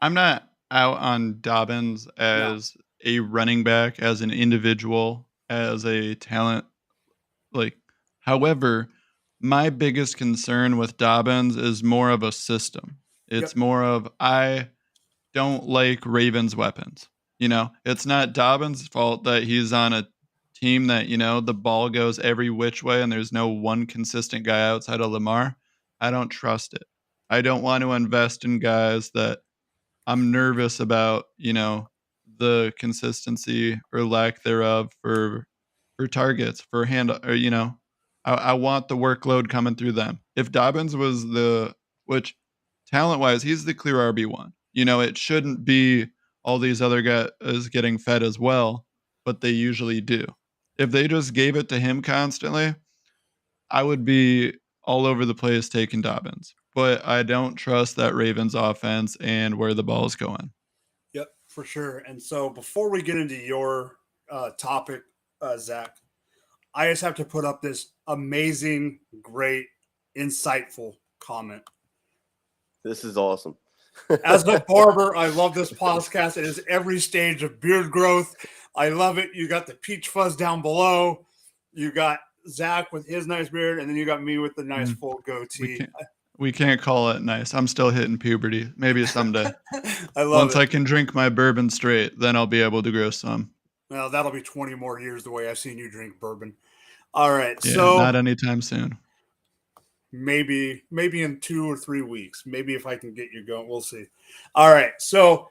I'm not out on Dobbins as a running back, as an individual, as a talent. However, my biggest concern with Dobbins is more of a system. It's more of, I don't like Ravens weapons. It's not Dobbins' fault that he's on a team that, the ball goes every which way and there's no one consistent guy outside of Lamar. I don't trust it. I don't want to invest in guys that I'm nervous about, the consistency or lack thereof for targets, for I want the workload coming through them. If Dobbins was which talent-wise, he's the clear RB1. It shouldn't be all these other guys getting fed as well, but they usually do. If they just gave it to him constantly, I would be all over the place taking Dobbins. But I don't trust that Ravens offense and where the ball is going. Yep, for sure. And so before we get into your topic, Zach, I just have to put up this amazing, great, insightful comment. This is awesome. As a barber, I love this podcast. It is every stage of beard growth. I love it. You got the peach fuzz down below. You got Zach with his nice beard, and then you got me with the nice full goatee. We can't call it nice. I'm still hitting puberty. Maybe someday. I love Once it. I can drink my bourbon straight, then I'll be able to grow some. Well, that'll be 20 more years the way I've seen you drink bourbon. All right. Yeah, so not anytime soon. Maybe in 2 or 3 weeks. Maybe if I can get you going. We'll see. All right. So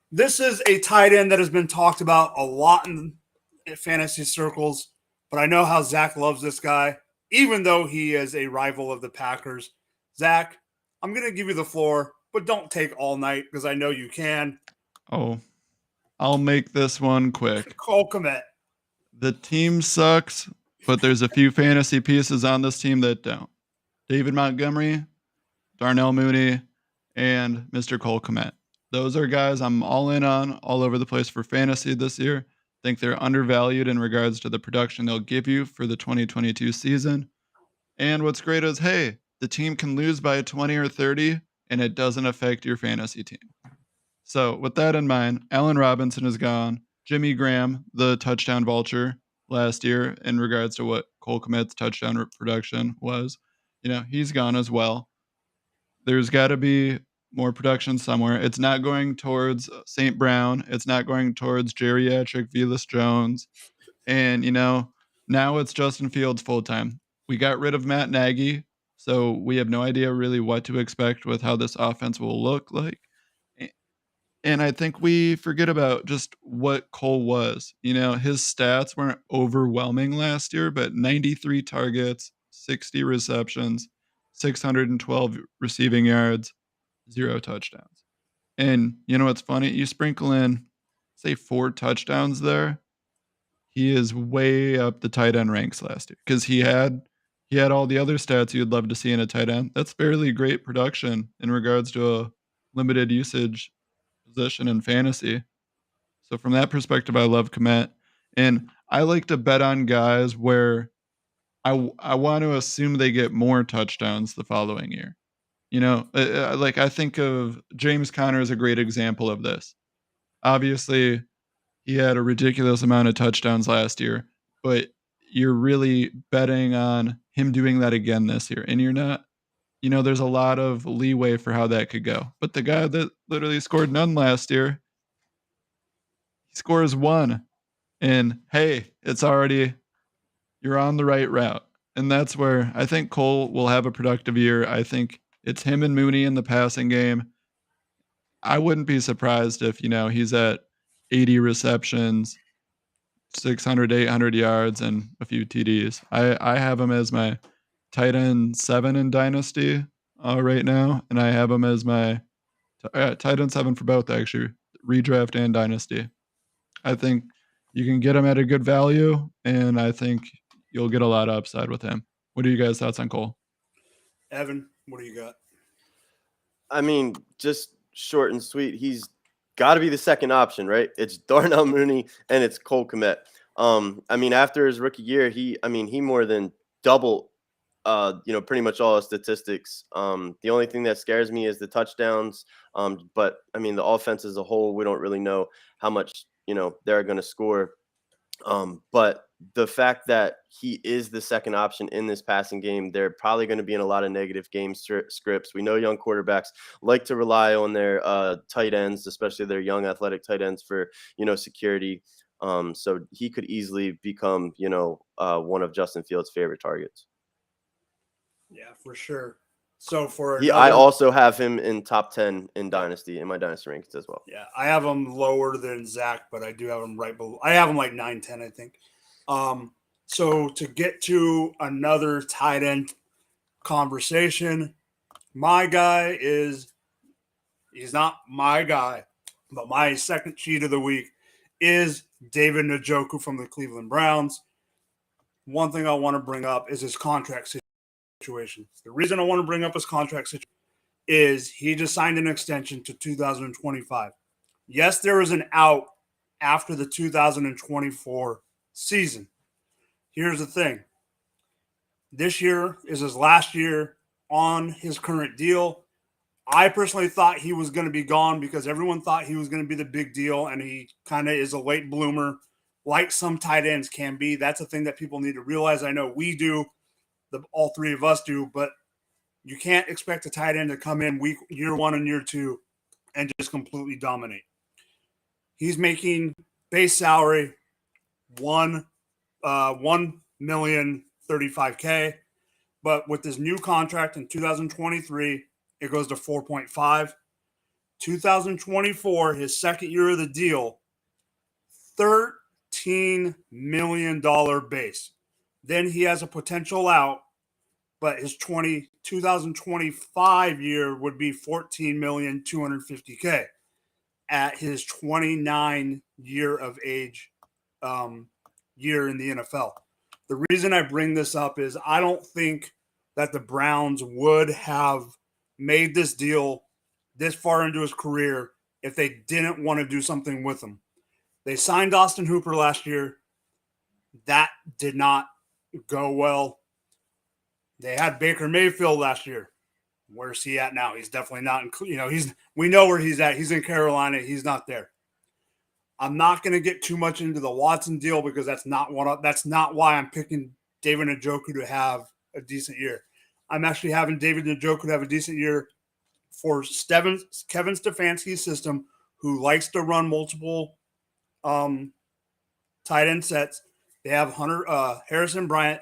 this is a tight end that has been talked about a lot in fantasy circles, but I know how Zach loves this guy, even though he is a rival of the Packers. Zach, I'm going to give you the floor, but don't take all night because I know you can. Oh, I'll make this one quick. Cole Kmet. The team sucks, but there's a few fantasy pieces on this team that don't. David Montgomery, Darnell Mooney, and Mr. Cole Kmet. Those are guys I'm all in on, all over the place for fantasy this year. Think they're undervalued in regards to the production they'll give you for the 2022 season. And what's great is, hey, the team can lose by 20 or 30, and it doesn't affect your fantasy team. So with that in mind, Allen Robinson is gone. Jimmy Graham, the touchdown vulture last year in regards to what Cole Kmet's touchdown production was, he's gone as well. There's got to be more production somewhere. It's not going towards St. Brown. It's not going towards geriatric Velus Jones. And, now it's Justin Fields full-time. We got rid of Matt Nagy, so we have no idea really what to expect with how this offense will look like. And I think we forget about just what Cole was. His stats weren't overwhelming last year, but 93 targets, 60 receptions, 612 receiving yards, 0 touchdowns. And what's funny? You sprinkle in, say, 4 touchdowns there. He is way up the tight end ranks last year because he had all the other stats you'd love to see in a tight end. That's fairly great production in regards to a limited usage position in fantasy. So from that perspective, I love Kmet. And I like to bet on guys where I want to assume they get more touchdowns the following year. I think of James Conner as a great example of this. Obviously, he had a ridiculous amount of touchdowns last year, but you're really betting on him doing that again this year. And you're not, there's a lot of leeway for how that could go. But the guy that literally scored none last year, he scores 1. And hey, you're on the right route. And that's where I think Cole will have a productive year. I think it's him and Mooney in the passing game. I wouldn't be surprised if, he's at 80 receptions, 600, 800 yards, and a few TDs. I have him as my tight end 7 in Dynasty right now, and I have him as my Tight end 7 for both, actually, redraft and dynasty. I think you can get him at a good value, and I think you'll get a lot of upside with him. What are you guys' thoughts on Cole? Evan, what do you got? I mean, just short and sweet. He's got to be the second option, right? It's Darnell Mooney and it's Cole Kmet. I mean, after his rookie year, he more than doubled, pretty much all his statistics. The only thing that scares me is the touchdowns. But I mean, the offense as a whole, we don't really know how much, they're going to score. But the fact that he is the second option in this passing game, they're probably going to be in a lot of negative game scripts. We know young quarterbacks like to rely on their tight ends, especially their young athletic tight ends for, security. So he could easily become, one of Justin Fields' favorite targets. Yeah, for sure. So I also have him in top 10 in Dynasty, in my Dynasty rankings as well. Yeah, I have him lower than Zach, but I do have him right below. I have him like 9-10, I think. So to get to another tight end conversation, my guy he's not my guy, but my second cheat of the week is David Najoku from the Cleveland Browns. One thing I want to bring up is his contract situation. The reason I want to bring up his contract situation is he just signed an extension to 2025. Yes, there was an out after the 2024 season. Here's the thing. This year is his last year on his current deal. I personally thought he was going to be gone because everyone thought he was going to be the big deal, and he kind of is a late bloomer, like some tight ends can be. That's a thing that people need to realize. I know we do, all three of us do, but you can't expect a tight end to come in year 1 and year 2 and just completely dominate. He's making base salary $1,035,000, but with his new contract in 2023, it goes to 4.5. 2024, his second year of the deal, $13 million base. Then he has a potential out, but his 2025 year would be $14,250,000 at his 29 year of age year in the NFL. The reason I bring this up is I don't think that the Browns would have made this deal this far into his career if they didn't want to do something with him. They signed Austin Hooper last year. That did not go well. They had Baker Mayfield last year. Where's he at now? He's definitely not we know where he's at. He's in Carolina. He's not there. I'm not going to get too much into the Watson deal because that's not why I'm picking David Najoku to have a decent year. I'm actually having David Najoku to have a decent year for Kevin Stefanski's system, who likes to run multiple tight end sets. They have Harrison Bryant,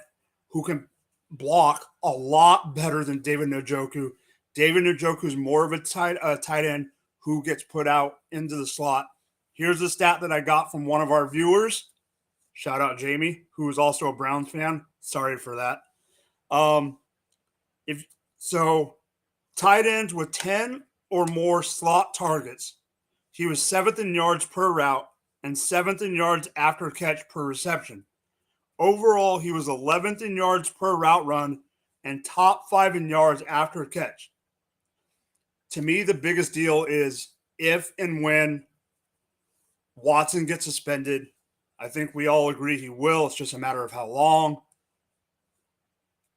who can block a lot better than David Najoku. David Najoku is more of a tight end who gets put out into the slot. Here's a stat that I got from one of our viewers. Shout out Jamie, who is also a Browns fan. Sorry for that. Tight ends with 10 or more slot targets, he was 7th in yards per route and 7th in yards after catch per reception. Overall, he was 11th in yards per route run and top 5 in yards after catch. To me, the biggest deal is if and when Watson gets suspended. I think we all agree he will. It's just a matter of how long.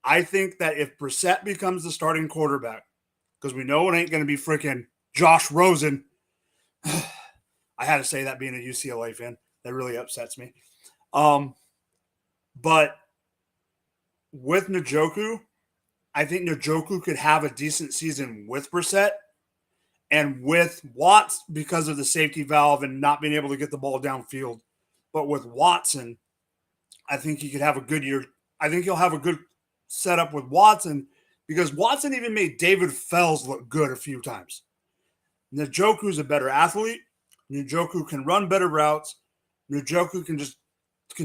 I think that if Brissett becomes the starting quarterback, because we know it ain't going to be freaking Josh Rosen. I had to say that being a UCLA fan. That really upsets me. But with Najoku, I think Najoku could have a decent season with Brissett. And with Watts, because of the safety valve and not being able to get the ball downfield. But with Watson, I think he could have a good year. I think he'll have a good setup with Watson because Watson even made David Fells look good a few times. Najoku's a better athlete. Najoku can run better routes. Najoku can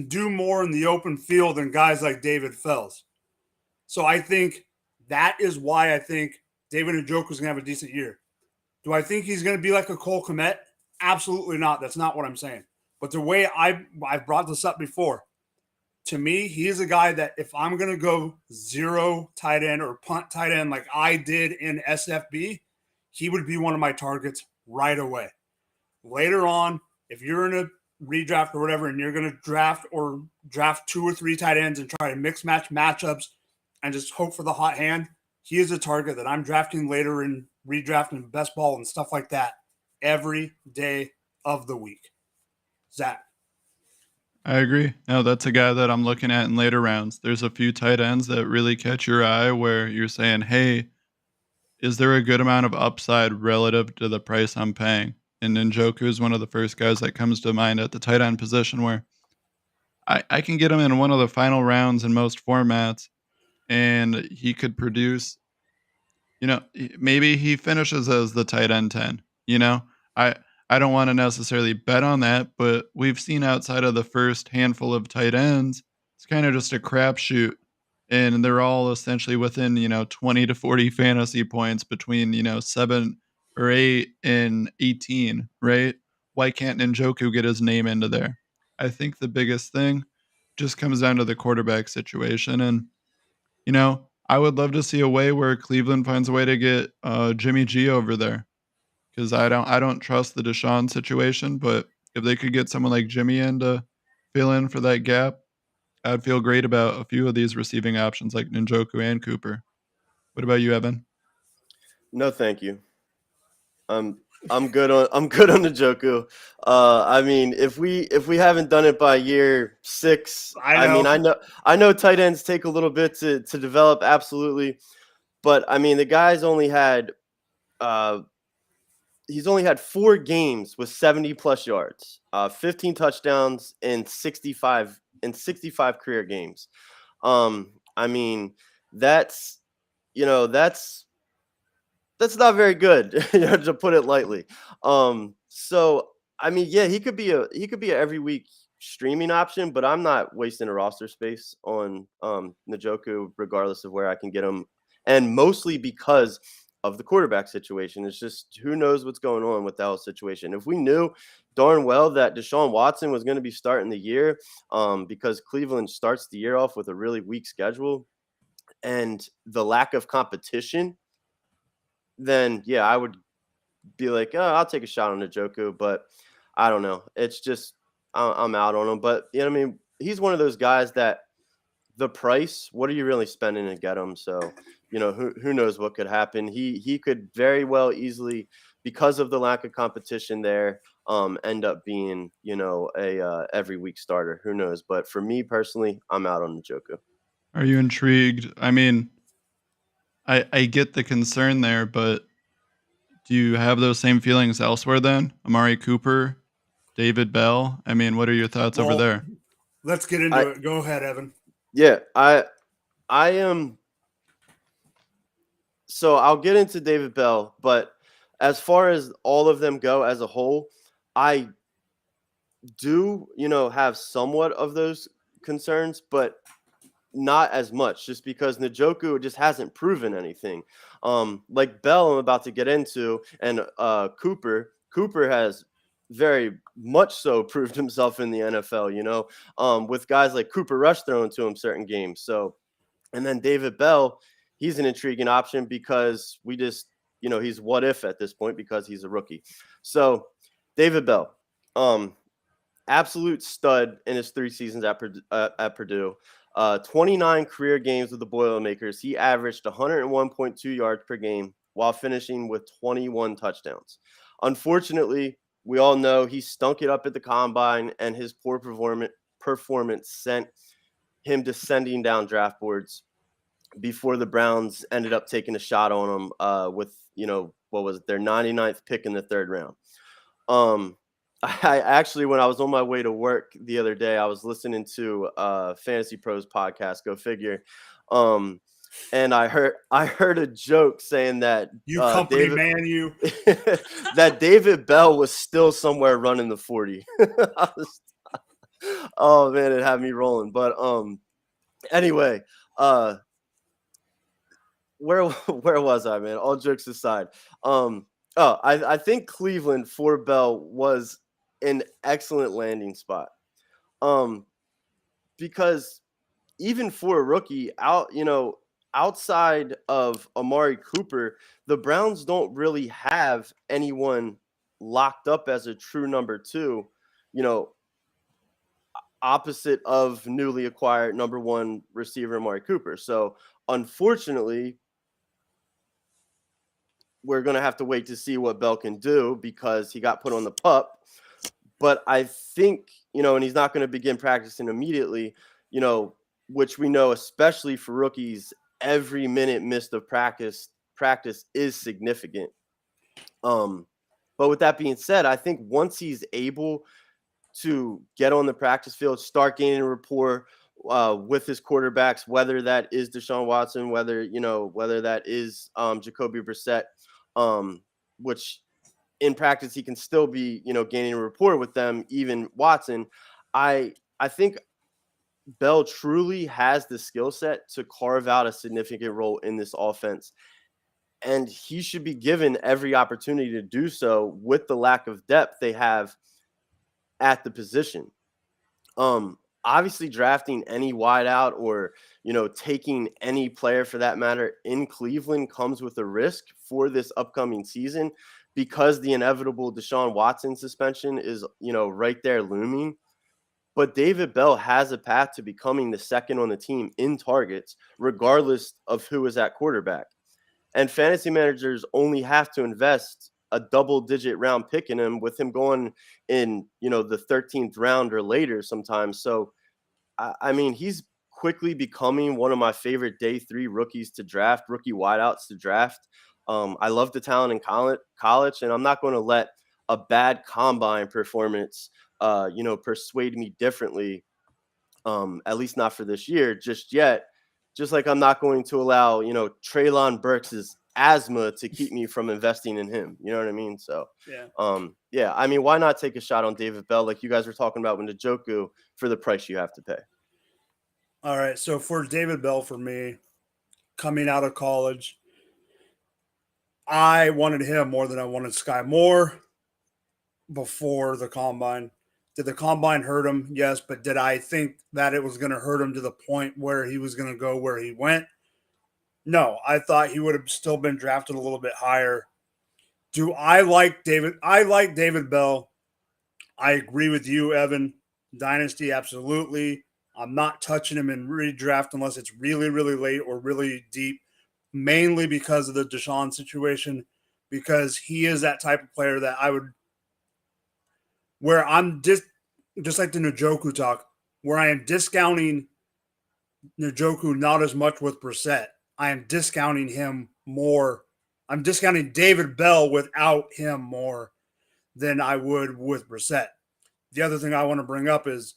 do more in the open field than guys like David Fells. So I think that is why I think David Najoku is going to have a decent year. Do I think he's going to be like a Cole Kmet? Absolutely not. That's not what I'm saying. But the way I've brought this up before, to me, he is a guy that if I'm going to go zero tight end or punt tight end like I did in SFB, he would be one of my targets right away. Later on, if you're in a redraft or whatever and you're going to draft 2 or 3 tight ends and try to mix match matchups and just hope for the hot hand, he is a target that I'm drafting later in redrafting best ball and stuff like that every day of the week. Zach. I agree. No, that's a guy that I'm looking at in later rounds. There's a few tight ends that really catch your eye where you're saying, hey, is there a good amount of upside relative to the price I'm paying? And Najoku is one of the first guys that comes to mind at the tight end position where I can get him in one of the final rounds in most formats, and he could produce, maybe he finishes as the tight end 10. I I don't want to necessarily bet on that, but we've seen outside of the first handful of tight ends, it's kind of just a crapshoot. And they're all essentially within, 20 to 40 fantasy points between, 7 or 8 and 18, right? Why can't Njoku get his name into there? I think the biggest thing just comes down to the quarterback situation. And, I would love to see a way where Cleveland finds a way to get Jimmy G over there because I don't trust the Deshaun situation. But if they could get someone like Jimmy in to fill in for that gap, I'd feel great about a few of these receiving options like Najoku and Cooper. What about you, Evan? No, thank you. I'm good on Najoku. I mean, if we haven't done it by year 6, I know tight ends take a little bit to develop, absolutely. But I mean, the guy's only had he's only had 4 games with 70 plus yards, 15 touchdowns in 65 career games. I mean, that's not very good, to put it lightly. So I mean, yeah, he could be a every week streaming option, but I'm not wasting a roster space on Najoku, regardless of where I can get him, and mostly because of the quarterback situation. It's just who knows what's going on with that whole situation. If we knew darn well that Deshaun Watson was going to be starting the year, because Cleveland starts the year off with a really weak schedule and the lack of competition, then yeah, I would be like, oh, I'll take a shot on Najoku, but I don't know. It's just I'm out on him. But I mean, he's one of those guys that the price, what are you really spending to get him? So who knows what could happen. He could very well easily, because of the lack of competition there, end up being a every week starter. Who knows? But for me personally, I'm out on Najoku. Are you intrigued? I mean, I get the concern there, but do you have those same feelings elsewhere then? Amari Cooper, David Bell? I mean, what are your thoughts over there? Let's get into it. Go ahead, Evan. Yeah, I am. So I'll get into David Bell, but as far as all of them go as a whole, I do, have somewhat of those concerns, but not as much, just because Najoku just hasn't proven anything. Like Bell, I'm about to get into, and Cooper has very much so proved himself in the NFL, with guys like Cooper Rush thrown to him certain games. So, and then David Bell, he's an intriguing option because we just, he's what if at this point because he's a rookie. So David Bell, absolute stud in his 3 seasons at Purdue. 29 career games with the Boilermakers. He averaged 101.2 yards per game while finishing with 21 touchdowns. Unfortunately, we all know he stunk it up at the combine, and his poor performance sent him descending down draft boards before the Browns ended up taking a shot on him with, what was it, their 99th pick in the 3rd round. I actually, when I was on my way to work the other day, I was listening to Fantasy Pros podcast, go figure. And I heard a joke saying that that David Bell was still somewhere running the 40. Oh man, it had me rolling. But anyway, where was I, man? All jokes aside, Oh, I think Cleveland for Bell was an excellent landing spot. Because even for a rookie outside of Amari Cooper, the Browns don't really have anyone locked up as a true number 2, you know, opposite of newly acquired number 1 receiver Amari Cooper. So, unfortunately, we're going to have to wait to see what Bell can do because he got put on the PUP. But I think, and he's not going to begin practicing immediately, which we know, especially for rookies, every minute missed of practice is significant. But with that being said, I think once he's able to get on the practice field, start gaining rapport with his quarterbacks, whether that is Deshaun Watson, whether that is Jacoby Brissett, which in practice he can still be, gaining a rapport with them, even Watson. I think Bell truly has the skill set to carve out a significant role in this offense. And he should be given every opportunity to do so with the lack of depth they have at the position. Obviously drafting any wideout or, taking any player for that matter in Cleveland comes with a risk for this upcoming season because the inevitable Deshaun Watson suspension is, right there looming. But David Bell has a path to becoming the second on the team in targets, regardless of who is at quarterback. And fantasy managers only have to invest a double-digit round pick in him, with him going in, the 13th round or later sometimes. So, I mean, he's quickly becoming one of my favorite day 3 rookie wideouts to draft. I love the talent in college, and I'm not going to let a bad combine performance persuade me differently, at least not for this year just yet. Just like I'm not going to allow, Treylon Burks' asthma to keep me from investing in him. You know what I mean? So, yeah. I mean, why not take a shot on David Bell like you guys were talking about with Najoku for the price you have to pay? All right, so for David Bell, for me, coming out of college, I wanted him more than I wanted Sky Moore before the combine. Did the combine hurt him? Yes, but did I think that it was going to hurt him to the point where he was going to go where he went? No, I thought he would have still been drafted a little bit higher. Do I like David? I like David Bell. I agree with you, Evan. Dynasty, absolutely. I'm not touching him in redraft unless it's really, really late or really deep, mainly because of the Deshaun situation, because he is that type of player that I would, where I'm just like the Najoku talk, where I am discounting Najoku not as much with Brissett. I am discounting him more. I'm discounting David Bell without him more than I would with Brissett. The other thing I want to bring up is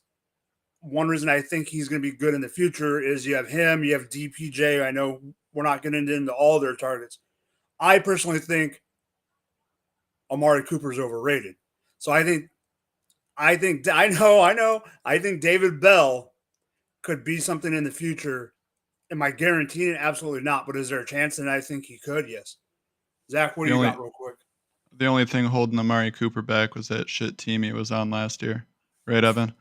one reason I think he's going to be good in the future is you have him, you have DPJ. I know we're not getting into all their targets. I personally think Amari Cooper is overrated. So I think David Bell could be something in the future. Am I guaranteeing it? Absolutely not. But is there a chance? And I think he could, yes. Zach, what do you got real quick? The only thing holding Amari Cooper back was that shit team he was on last year. Right, Evan?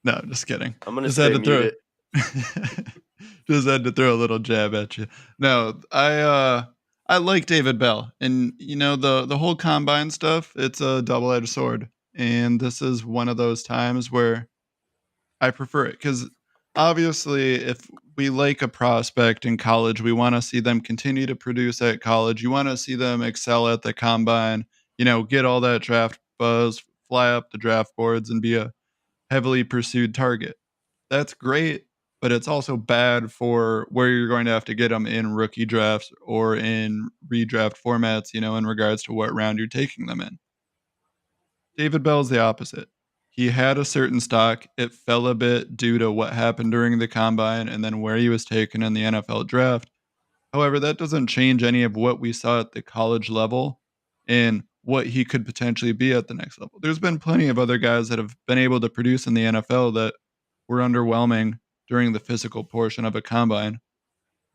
No, just kidding. I'm going to say mute it. Just had to throw a little jab at you. No, I like David Bell. And, the whole combine stuff, it's a double-edged sword. And this is one of those times where I prefer it. Because obviously, if we like a prospect in college, we want to see them continue to produce at college. You want to see them excel at the combine, get all that draft buzz, fly up the draft boards, and be a heavily pursued target. That's great, but it's also bad for where you're going to have to get them in rookie drafts or in redraft formats, in regards to what round you're taking them in. David Bell's the opposite. He had a certain stock. It fell a bit due to what happened during the combine and then where he was taken in the NFL draft. However, that doesn't change any of what we saw at the college level and what he could potentially be at the next level. There's been plenty of other guys that have been able to produce in the NFL that were underwhelming during the physical portion of a combine.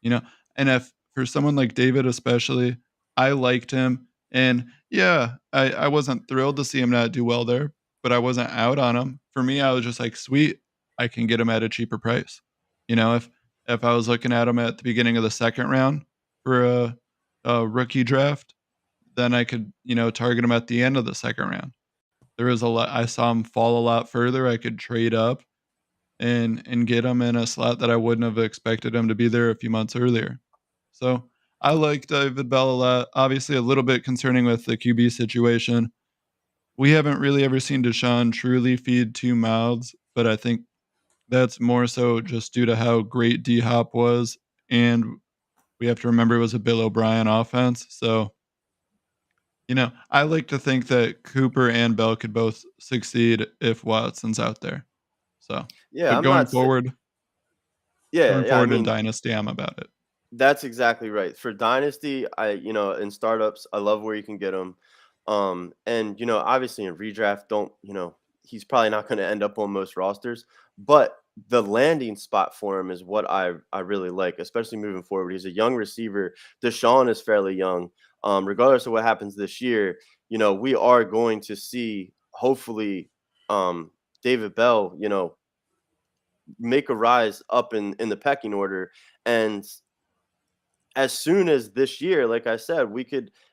And if for someone like David especially, I liked him And yeah, I wasn't thrilled to see him not do well there, but I wasn't out on him. For me, I was just like, sweet, I can get him at a cheaper price. If I was looking at him at the beginning of the second round for a rookie draft, then I could, target him at the end of the second round. There was a lot. I saw him fall a lot further. I could trade up and get him in a slot that I wouldn't have expected him to be there a few months earlier. So I like David Bell a lot. Obviously, a little bit concerning with the QB situation. We haven't really ever seen Deshaun truly feed two mouths, but I think that's more so just due to how great D Hop was, and we have to remember it was a Bill O'Brien offense. So I like to think that Cooper and Bell could both succeed if Watson's out there. So, Yeah, but I'm not. going Yeah. I forward in mean, Dynasty, I'm about it. that's exactly right. For Dynasty, in startups, I love where you can get them. And obviously in redraft, he's probably not going to end up on most rosters, but the landing spot for him is what I really like, especially moving forward. He's a young receiver. Deshaun is fairly young. Regardless of what happens this year, we are going to see hopefully David Bell, make a rise up in the pecking order. And as soon as this year, like I said,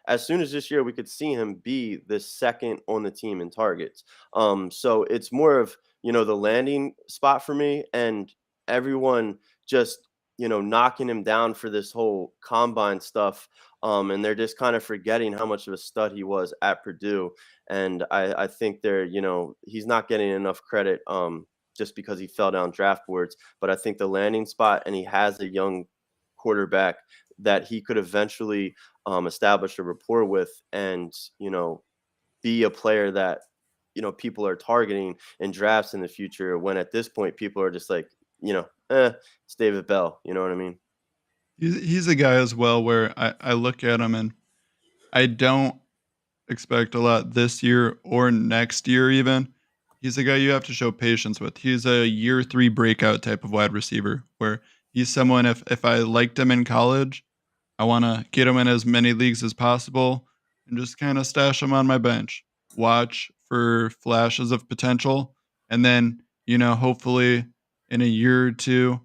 as soon as this year, we could see him be the second on the team in targets. So it's more of, the landing spot for me, and everyone just, knocking him down for this whole combine stuff. And they're just kind of forgetting how much of a stud he was at Purdue. And I think he's not getting enough credit just because he fell down draft boards. But I think the landing spot, and he has a young quarterback that he could eventually establish a rapport with, and be a player that people are targeting in drafts in the future, when at this point people are just like, it's David Bell, you know what I mean? He's a guy as well where I look at him and I don't expect a lot this year or next year even. He's a guy you have to show patience with. He's a year 3 breakout type of wide receiver where he's someone, if I liked him in college, I want to get him in as many leagues as possible and just kind of stash him on my bench. Watch for flashes of potential, and then, hopefully in a year or two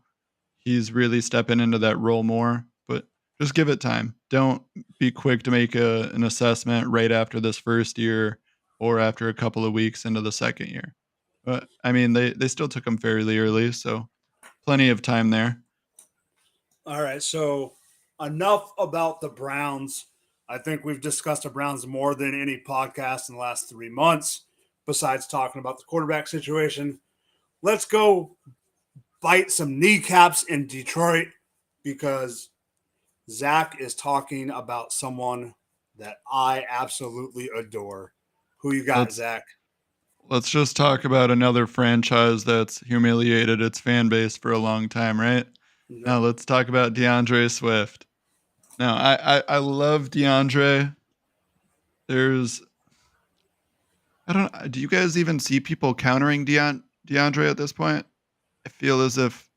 he's really stepping into that role more, but just give it time. Don't be quick to make an assessment right after this first year or after a couple of weeks into the second year. But I mean, they still took him fairly early, so plenty of time there. All right, so enough about the Browns. I think we've discussed the Browns more than any podcast in the last 3 months, besides talking about the quarterback situation. Let's go bite some kneecaps in Detroit, because Zach is talking about someone that I absolutely adore. Who you got, Zach? Let's just talk about another franchise that's humiliated its fan base for a long time, right? No. Now let's talk about DeAndre Swift. Now, I love DeAndre. Do you guys even see people countering DeAndre at this point? I feel as if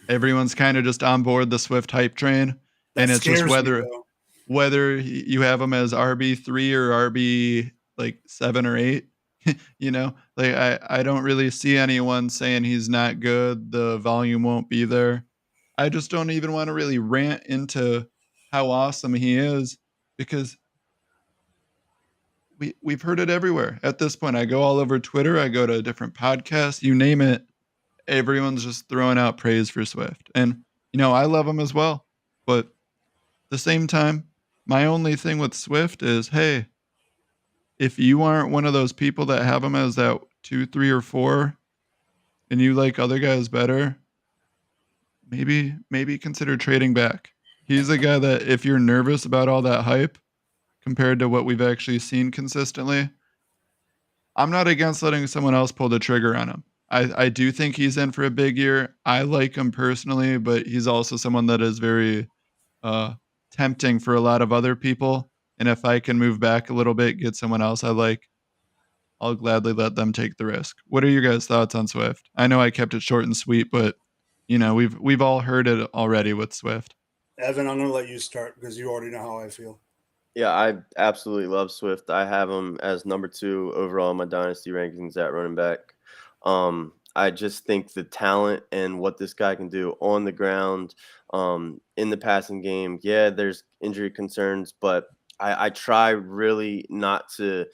everyone's kind of just on board the Swift hype train, and it's just whether you have him as RB3 or RB like 7 or 8. I don't really see anyone saying he's not good. The volume won't be there. I just don't even want to really rant into how awesome he is, because we've heard it everywhere at this point. I go all over Twitter, I go to different podcasts, you name it. Everyone's just throwing out praise for Swift. And, I love him as well. But at the same time, my only thing with Swift is, hey, if you aren't one of those people that have him as that 2, 3, or 4, and you like other guys better, maybe consider trading back. He's a guy that, if you're nervous about all that hype compared to what we've actually seen consistently, I'm not against letting someone else pull the trigger on him. I do think he's in for a big year. I like him personally, but he's also someone that is very tempting for a lot of other people. And if I can move back a little bit, get someone else I like, I'll gladly let them take the risk. What are your guys' thoughts on Swift? I know I kept it short and sweet, but we've all heard it already with Swift. Evan, I'm going to let you start because you already know how I feel. Yeah, I absolutely love Swift. I have him as number 2 overall in my dynasty rankings at running back. I just think the talent and what this guy can do on the ground, in the passing game. Yeah, there's injury concerns, but I try really not to,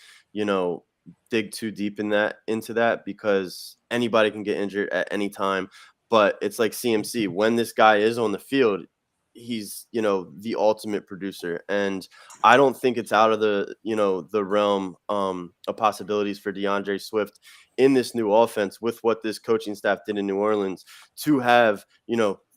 dig too deep into that because anybody can get injured at any time. But it's like CMC. When this guy is on the field, he's the ultimate producer, and I don't think it's out of the realm of possibilities for DeAndre Swift in this new offense with what this coaching staff did in New Orleans to have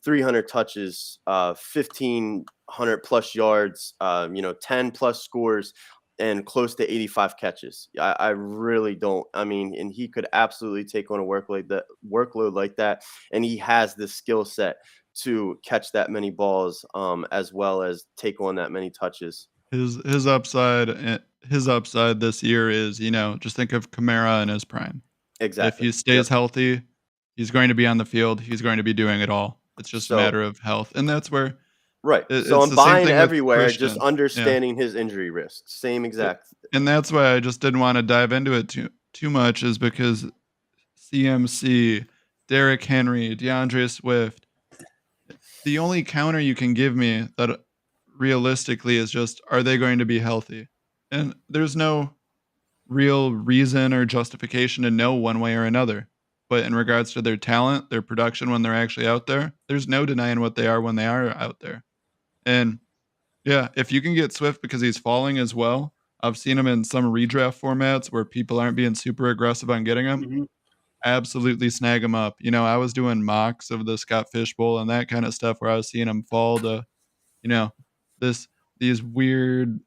300 touches, 1,500 plus yards, 10 plus scores, and close to 85 catches. I really don't. I mean, and he could absolutely take on a workload like that, and he has the skill set to catch that many balls, as well as take on that many touches. His upside this year is, just think of Kamara in his prime. If Exactly. he stays healthy, he's going to be on the field. He's going to be doing it all. It's just a So matter of health, and that's where right. So it's I'm the same buying thing with everywhere, just Christian. Yeah, understanding his injury risk. Same exact. and that's why I just didn't want to dive into it too much, is because CMC, Derrick Henry, DeAndre Swift. The only counter you can give me that realistically is just, are they going to be healthy? And there's no real reason or justification to know one way or another. But in regards to their talent, their production when they're actually out there, there's no denying what they are when they are out there. And yeah, if you can get Swift because he's falling as well, I've seen him in some redraft formats where people aren't being super aggressive on getting him. Mhm. Absolutely snag him up. I was doing mocks of the Scott Fish Bowl and that kind of stuff where I was seeing him fall to, you know, this these weird,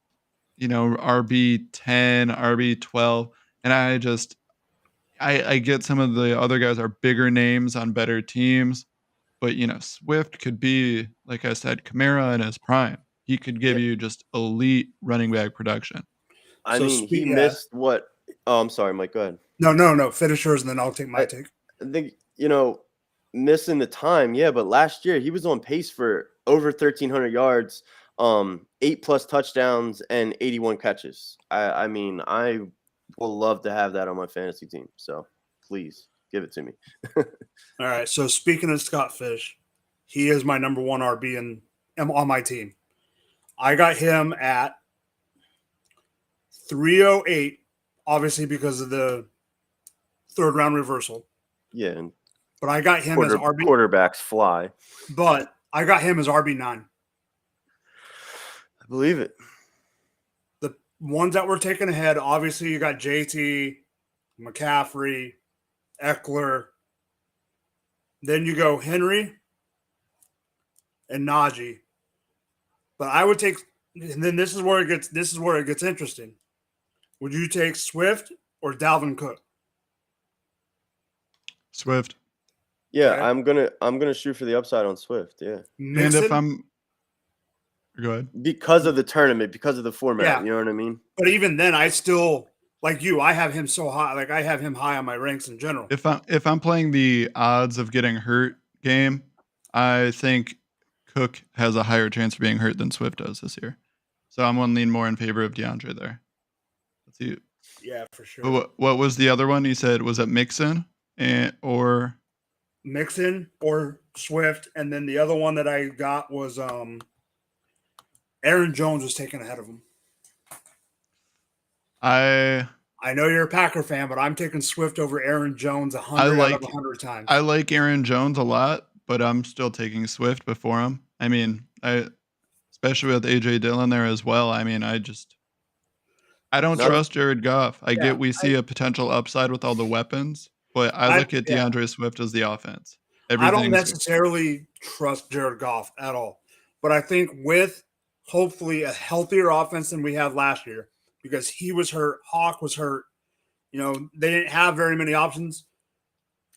RB10, RB12. And I get some of the other guys are bigger names on better teams, but Swift could be, like I said, Kamara in his prime. He could give Yeah. you just elite running back production. I So mean, he yeah. missed what? Oh, I'm sorry, Mike. Go ahead. No. Finish yours, and then I'll take my I, take. I think missing the time, yeah. But last year he was on pace for over 1,300 yards, 8+ touchdowns, and 81 catches. I mean, I will love to have that on my fantasy team. So please give it to me. All right. So speaking of Scott Fish, he is my number 1 RB on my team. I got him at 308, obviously because of the third round reversal. Yeah, and But I got him as RB. quarterbacks fly. But I got him as RB9. I believe it. The ones that were taken ahead, obviously you got JT, McCaffrey, Eckler. Then you go Henry and Najee. But I would take, and then this is where it gets interesting. Would you take Swift or Dalvin Cook? Swift. Yeah, Okay. I'm gonna shoot for the upside on Swift. Yeah, And if go ahead. because of the tournament, because of the format. Yeah. You know what I mean? But even then, I still, like you, I have him so high. Like I have him high on my ranks in general. If I'm playing the odds of getting hurt game, I think Cook has a higher chance of being hurt than Swift does this year. So I'm going to lean more in favor of DeAndre there. Let's see. Yeah, for sure. But what was the other one? He said, was it Mixon or Mixon or Swift, and then the other one that I got was Aaron Jones was taken ahead of him. I know you're a Packer fan, but I'm taking Swift over Aaron Jones 100 out of 100 times. I like Aaron Jones a lot, but I'm still taking Swift before him. I mean, especially with AJ Dillon there as well. I mean, I don't trust Jared Goff. I get we see a potential upside with all the weapons, but I look at DeAndre Swift as the offense. I don't necessarily trust Jared Goff at all, but I think with hopefully a healthier offense than we had last year, because he was hurt, Hawk was hurt, they didn't have very many options.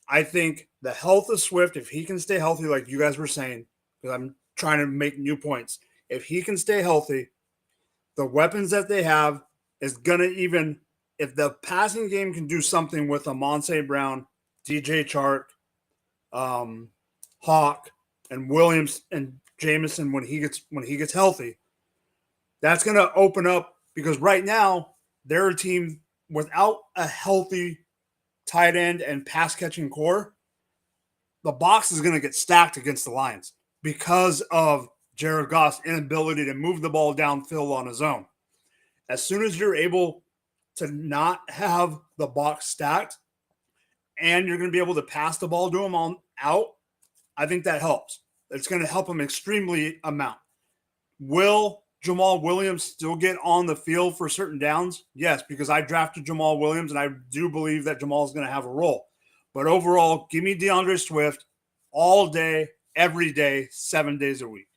I think the health of Swift, if he can stay healthy, like you guys were saying, because I'm trying to make new points, if he can stay healthy, the weapons that they have is going to even, if the passing game can do something with Amon St. Brown, DJ Chark, Hawk, and Williams and Jameson when he gets healthy, That's going to open up because right now they're a team without a healthy tight end and pass catching core. The box is going to get stacked against the Lions because of Jared Goff's inability to move the ball downfield on his own. As soon as you're able to not have the box stacked and you're going to be able to pass the ball to him on out, I think that helps. It's going to help him extremely amount. Will Jamal Williams still get on the field for certain downs? Yes, because I drafted Jamal Williams, and I do believe that Jamal is going to have a role. But overall, give me DeAndre Swift all day, every day, 7 days a week.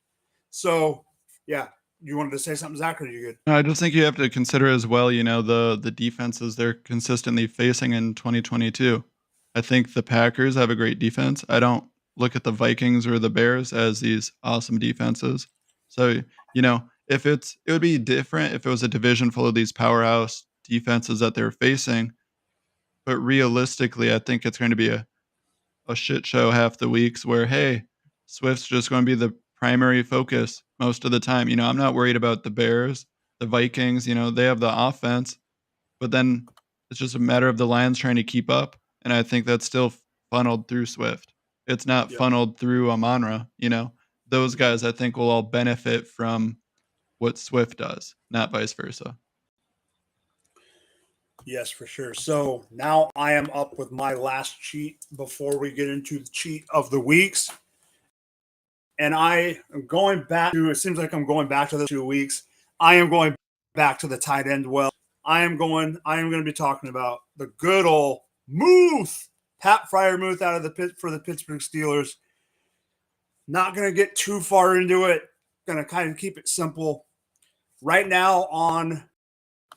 So, yeah, you wanted to say something, Zach, or are you good? No, I just think you have to consider as well, the defenses they're consistently facing in 2022. I think the Packers have a great defense. I don't look at the Vikings or the Bears as these awesome defenses. So, it would be different if it was a division full of these powerhouse defenses that they're facing. But realistically, I think it's going to be a shit show half the weeks where, hey, Swift's just going to be the primary focus most of the time. I'm not worried about the Bears, the Vikings, they have the offense, but then it's just a matter of the Lions trying to keep up. And I think that's still funneled through Swift. It's not funneled through Amon-Ra. Those guys I think will all benefit from what Swift does, not vice versa. Yes, for sure. So now I am up with my last cheat before we get into the cheat of the weeks. And I am going back to, it seems like I'm going back to the 2 weeks. I am going back to the tight end well. I am going to be talking about the good old Muth, Pat Freiermuth out of the pit for the Pittsburgh Steelers. Not going to get too far into it. Going to kind of keep it simple. Right now on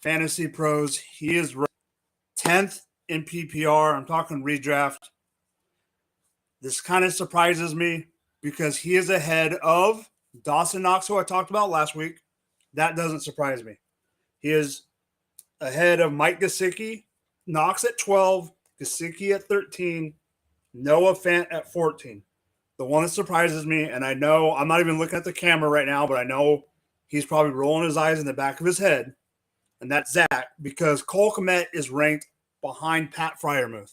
Fantasy Pros, he is 10th in PPR. I'm talking redraft. This kind of surprises me because he is ahead of Dawson Knox, who I talked about last week. That doesn't surprise me. He is ahead of Mike Gesicki, Knox at 12, Gesicki at 13, Noah Fant at 14. The one that surprises me, and I know I'm not even looking at the camera right now, but I know he's probably rolling his eyes in the back of his head, and that's Zach, because Cole Kmet is ranked behind Pat Freiermuth.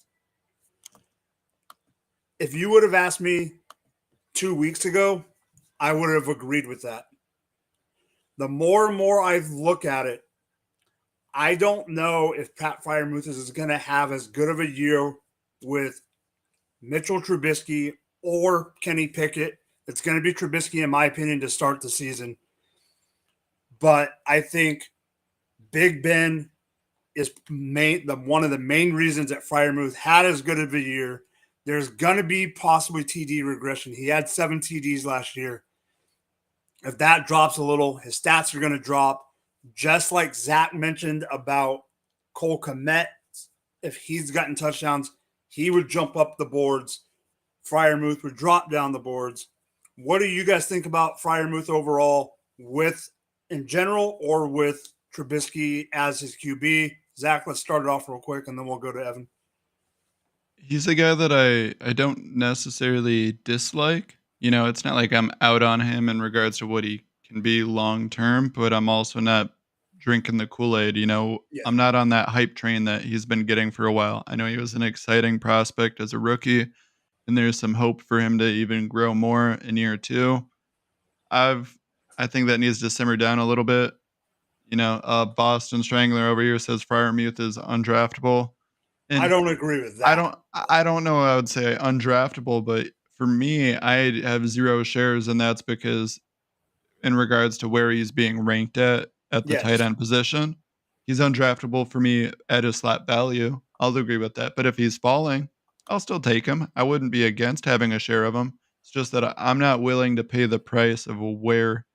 If you would have asked me 2 weeks ago, I would have agreed with that. The more and more I look at it, I don't know if Pat Freiermuth is going to have as good of a year with Mitchell Trubisky or Kenny Pickett. It's going to be Trubisky, in my opinion, to start the season. But I think Big Ben is one of the main reasons that Freiermuth had as good of a year. There's going to be possibly TD regression. He had 7 TDs last year. If that drops a little, his stats are going to drop. Just like Zach mentioned about Cole Kmet, if he's gotten touchdowns, he would jump up the boards. Freiermuth would drop down the boards. What do you guys think about Freiermuth overall, with in general or with Trubisky as his QB? Zach, let's start it off real quick, and then we'll go to Evan. He's a guy that I don't necessarily dislike. It's not like I'm out on him in regards to what he can be long term, but I'm also not drinking the Kool-Aid. I'm not on that hype train that he's been getting for a while. I know he was an exciting prospect as a rookie, and there's some hope for him to even grow more in year 2. I think that needs to simmer down a little bit. Boston Strangler over here says Freiermuth is undraftable. And I don't agree with that. I don't know. I would say undraftable, but for me, I have 0 shares, and that's because in regards to where he's being ranked at the tight end position, he's undraftable for me at his slot value. I'll agree with that. But if he's falling, I'll still take him. I wouldn't be against having a share of him. It's just that I'm not willing to pay the price of where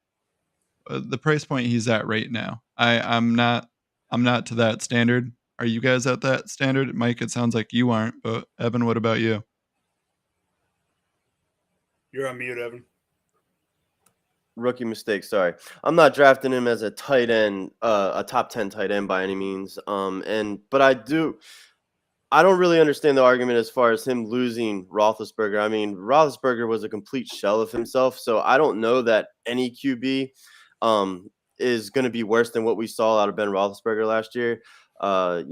the price point he's at right now. I'm not to that standard. Are you guys at that standard? Mike, it sounds like you aren't, but Evan, what about you? You're on mute, Evan. Rookie mistake, sorry. I'm not drafting him as a tight end, a top 10 tight end by any means. But I don't really understand the argument as far as him losing Roethlisberger. I mean, Roethlisberger was a complete shell of himself, so I don't know that any QB is going to be worse than what we saw out of Ben Roethlisberger last year. With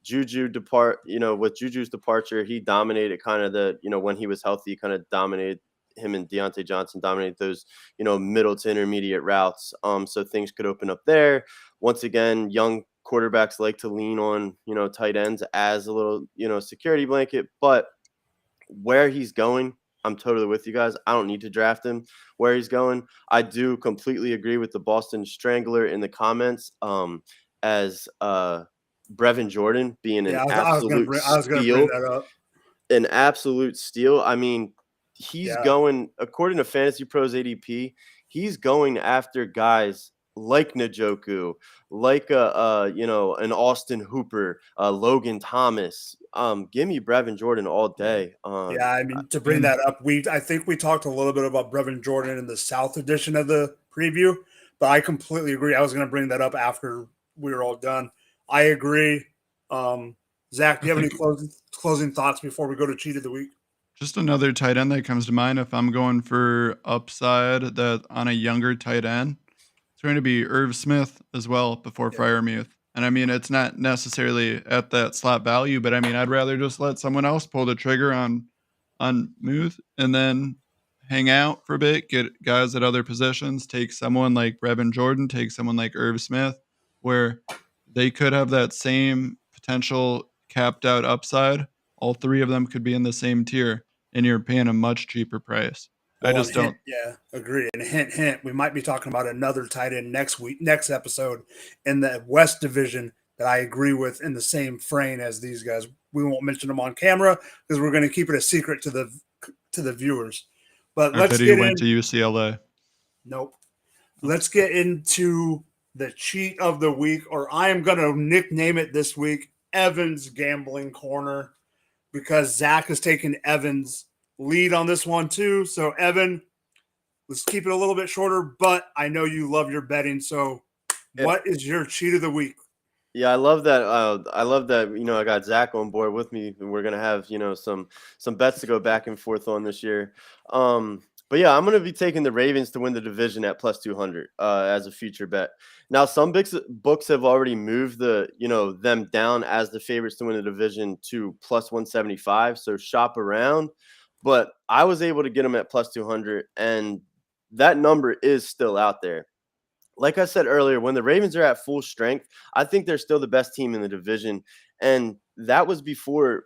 Juju's departure, he dominated kind of when he was healthy, kind of dominated. Him and Deontay Johnson dominated those, middle to intermediate routes. So things could open up there. Once again, young quarterbacks like to lean on, tight ends as a little, security blanket. But where he's going, I'm totally with you guys. I don't need to draft him where he's going. I do completely agree with the Boston Strangler in the comments as Brevin Jordan being an absolute steal. That up. An absolute steal. I mean, he's going, according to Fantasy Pros ADP, he's going after guys like Najoku, like an Austin Hooper, Logan Thomas. Give me Brevin Jordan all day. To bring that up, I think we talked a little bit about Brevin Jordan in the South edition of the preview, but I completely agree. I was going to bring that up after we were all done. I agree. Zach, do you have any closing thoughts before we go to Cheat of the Week? Just another tight end that comes to mind if I'm going for upside that on a younger tight end. It's going to be Irv Smith as well before Freiermuth. And I mean, it's not necessarily at that slot value, but I mean, I'd rather just let someone else pull the trigger on Muth and then hang out for a bit, get guys at other positions, take someone like Brevin Jordan, take someone like Irv Smith, where they could have that same potential capped out upside. All three of them could be in the same tier, and you're paying a much cheaper price. Well, agree. And hint, we might be talking about another tight end next episode in the West Division that I agree with in the same frame as these guys. We won't mention them on camera because we're going to keep it a secret to the viewers. But let's get into UCLA. Nope. Let's get into the cheat of the week, or I am going to nickname it this week, Evan's Gambling Corner, because Zach has taken Evan's lead on this one too. So Evan, let's keep it a little bit shorter, but I know you love your betting. So what is your cheat of the week? Yeah, I love that. I got Zach on board with me. We're going to have, some bets to go back and forth on this year. But yeah, I'm going to be taking the Ravens to win the division at plus 200 as a future bet. Now, some books have already moved them down as the favorites to win the division to plus 175. So shop around. But I was able to get them at plus 200, and that number is still out there. Like I said earlier, when the Ravens are at full strength, I think they're still the best team in the division. And that was before,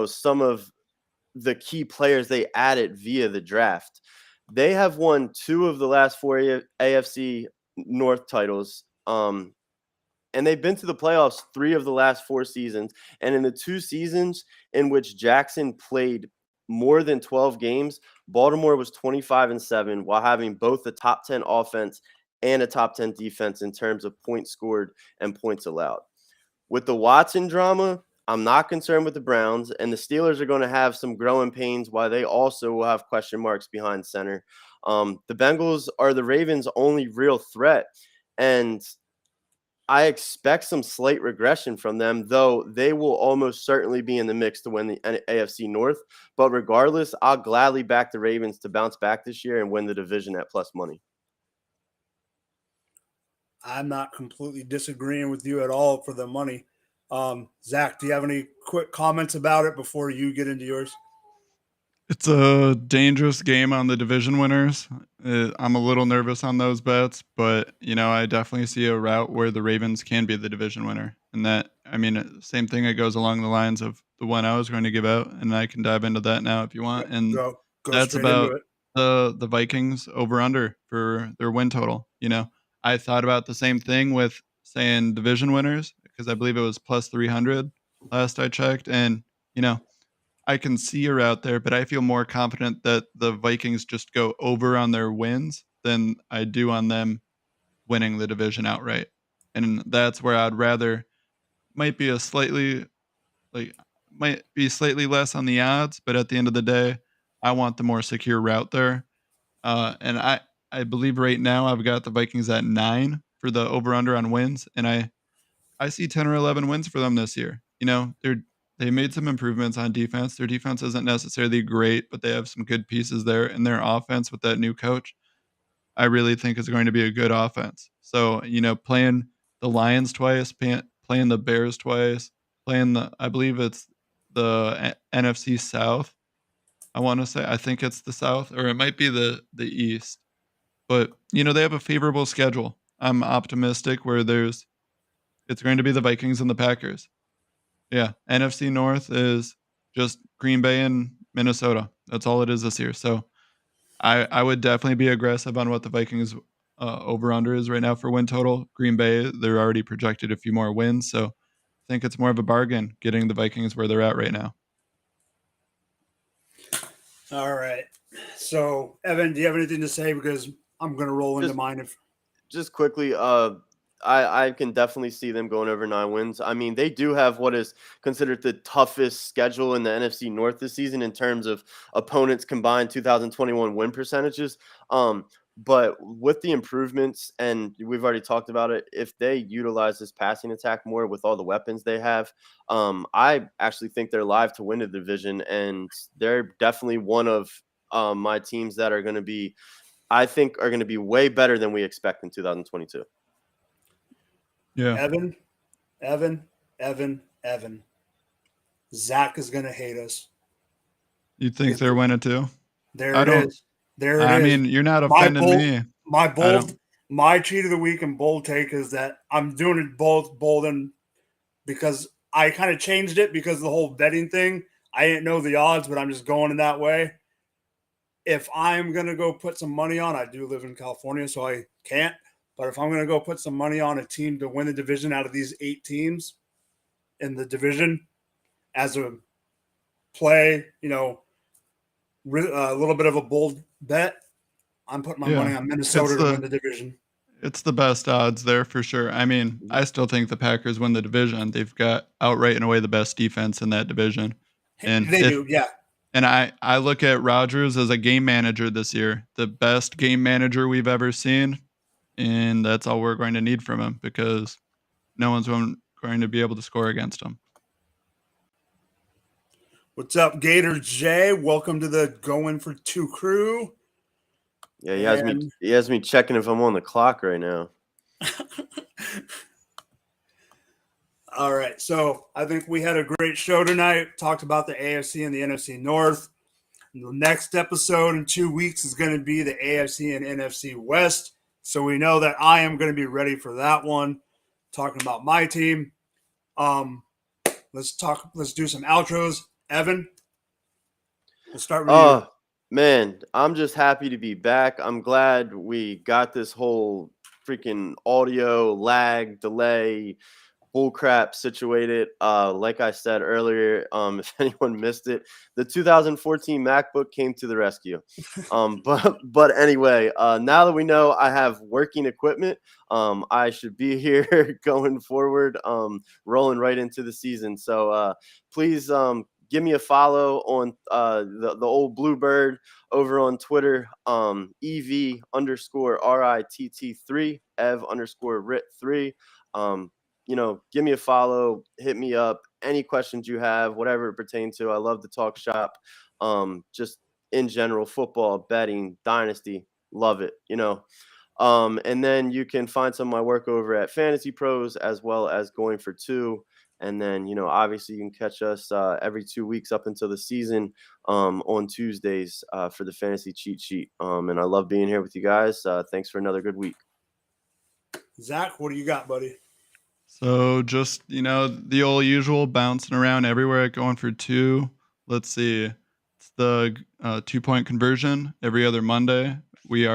some of the key players they added via the draft. They have won 2 of the last 4 AFC North titles. And they've been to the playoffs 3 of the last 4 seasons. And in the 2 seasons in which Jackson played more than 12 games, Baltimore was 25-7 while having both the top 10 offense and a top 10 defense in terms of points scored and points allowed. With the Watson drama, I'm not concerned with the Browns, and the Steelers are going to have some growing pains while they also will have question marks behind center. The Bengals are the Ravens' only real threat, and I expect some slight regression from them, though they will almost certainly be in the mix to win the AFC North. But regardless, I'll gladly back the Ravens to bounce back this year and win the division at plus money. I'm not completely disagreeing with you at all for the money. Zach, do you have any quick comments about it before you get into yours? It's a dangerous game on the division winners. I'm a little nervous on those bets, but I definitely see a route where the Ravens can be the division winner. And that, same thing. It goes along the lines of the one I was going to give out, and I can dive into that now if you want. And go that's about the Vikings over under for their win total. I thought about the same thing with saying division winners because I believe it was plus 300 last I checked, and I can see a route there, but I feel more confident that the Vikings just go over on their wins than I do on them winning the division outright. And that's where I'd rather might be slightly less on the odds, but at the end of the day, I want the more secure route there. And I believe right now I've got the Vikings at 9 for the over under on wins, and I see 10 or 11 wins for them this year. They made some improvements on defense. Their defense isn't necessarily great, but they have some good pieces there in their offense with that new coach. I really think is going to be a good offense. So, playing the Lions twice, playing the Bears twice, playing I believe it's the NFC South. I want to say, I think it's the South, or it might be the East. But, they have a favorable schedule. I'm optimistic where it's going to be the Vikings and the Packers. Yeah, NFC North is just Green Bay and Minnesota. That's all it is this year. So I would definitely be aggressive on what the Vikings over under is right now for win total. Green Bay, they're already projected a few more wins, so I think it's more of a bargain getting the Vikings where they're at right now. All right. So, Evan, do you have anything to say? Because I'm going to roll into mine. Just quickly, I can definitely see them going over 9 wins. I mean, they do have what is considered the toughest schedule in the NFC North this season in terms of opponents combined 2021 win percentages. But with the improvements, and we've already talked about it, if they utilize this passing attack more with all the weapons they have, I actually think they're live to win the division, and they're definitely one of my teams that are going to be, I think, are going to be way better than we expect in 2022. Yeah. Evan. Zach is going to hate us. You think they're winning too? There it is. I mean, you're not offending me. My cheat of the week and bold take is that I'm doing it both bold and because I kind of changed it because of the whole betting thing. I didn't know the odds, but I'm just going in that way. If I'm going to go put some money on, I do live in California, so I can't. But if I'm going to go put some money on a team to win the division out of these 8 teams in the division as a play, a little bit of a bold bet, I'm putting my money on Minnesota to win the division. It's the best odds there for sure. I mean, I still think the Packers win the division. They've got outright and away the best defense in that division. And they do, yeah. And I look at Rodgers as a game manager this year, the best game manager we've ever seen. And that's all we're going to need from him because no one's going to be able to score against him. What's up, Gator J? Welcome to the Going for 2 crew. Yeah, he has me checking if I'm on the clock right now. All right, so I think we had a great show tonight. Talked about the AFC and the NFC North. The next episode in 2 weeks is going to be the AFC and NFC West. So we know that I am going to be ready for that one. Talking about my team. Let's do some outros. Evan, we'll start with you. Man, I'm just happy to be back. I'm glad we got this whole freaking audio lag, delay, bullcrap situated. Like I said earlier, if anyone missed it, the 2014 MacBook came to the rescue. But anyway, now that we know I have working equipment, I should be here going forward, rolling right into the season. So please give me a follow on the old Bluebird over on Twitter, EV_RITT3, Ev_Rit3. Give me a follow, hit me up, any questions you have, whatever it pertains to. I love to talk shop, just in general, football, betting, dynasty, love it, and then you can find some of my work over at Fantasy Pros as well as Going for 2. And then, obviously you can catch us every 2 weeks up until the season on Tuesdays for the Fantasy Cheat Sheet. And I love being here with you guys. Thanks for another good week. Zach, what do you got, buddy? So just, the old usual bouncing around everywhere at Going for 2. Let's see. It's the 2-point conversion every other Monday. We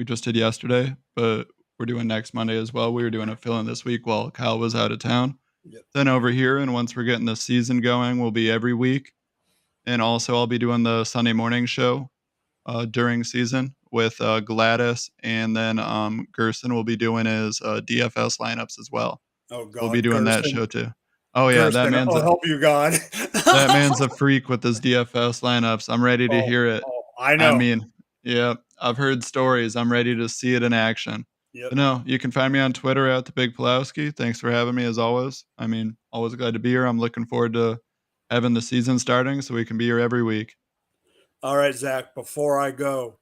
just did yesterday, but we're doing next Monday as well. We were doing a fill-in this week while Kyle was out of town. Yep. Then over here, and once we're getting the season going, we'll be every week. And also I'll be doing the Sunday morning show during season with Gladys. And then Gerson will be doing his DFS lineups as well. Oh, God. We'll be doing that show too. Oh, yeah. Gerson, help you, God. That man's a freak with his DFS lineups. I'm ready to hear it. I know. I mean, yeah, I've heard stories. I'm ready to see it in action. Yep. But no, you can find me on Twitter at @TheBigPulowski. Thanks for having me as always. I mean, always glad to be here. I'm looking forward to having the season starting so we can be here every week. All right, Zach, before I go,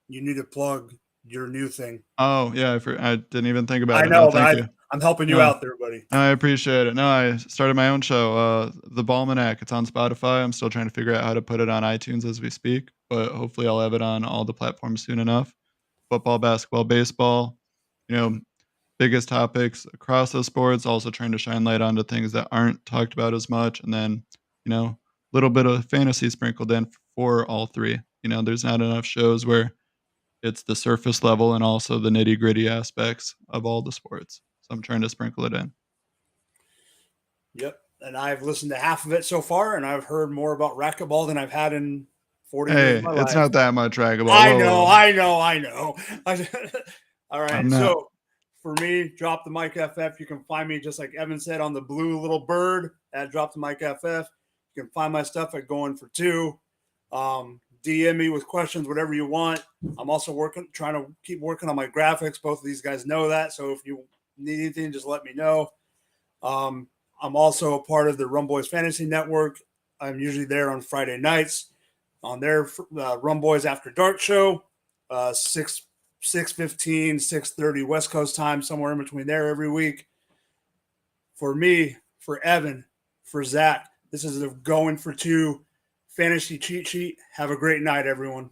you need to plug your new thing. Oh yeah, I didn't even think about I it. know, No, but thank you. I'm helping you No. out there, buddy. I appreciate it. No, I started my own show, The Balmanac. It's on Spotify. I'm still trying to figure out how to put it on iTunes as we speak, but hopefully I'll have it on all the platforms soon enough. Football, basketball, baseball, you know, biggest topics across the sports, also trying to shine light onto things that aren't talked about as much. And then, a little bit of fantasy sprinkled in for all three. There's not enough shows where it's the surface level and also the nitty gritty aspects of all the sports. So I'm trying to sprinkle it in. Yep. And I've listened to half of it so far, and I've heard more about racquetball than I've had in 40 years of Hey, my it's life. not that much racquetball. I Whoa. know. All right. I'm not. So for me, Drop the Mic FF. You can find me, just like Evan said, on the blue little bird at Drop the Mic FF. You can find my stuff at Going for Two. DM me with questions, whatever you want. I'm also trying to keep working on my graphics. Both of these guys know that. So if you need anything, just let me know. I'm also a part of the Rum Boys Fantasy Network. I'm usually there on Friday nights on their Rum Boys After Dark show, 6:15, 6:30 West Coast time, somewhere in between there every week. For me, for Evan, for Zach, this is the Going for Two Fantasy Cheat Sheet. Have a great night, everyone.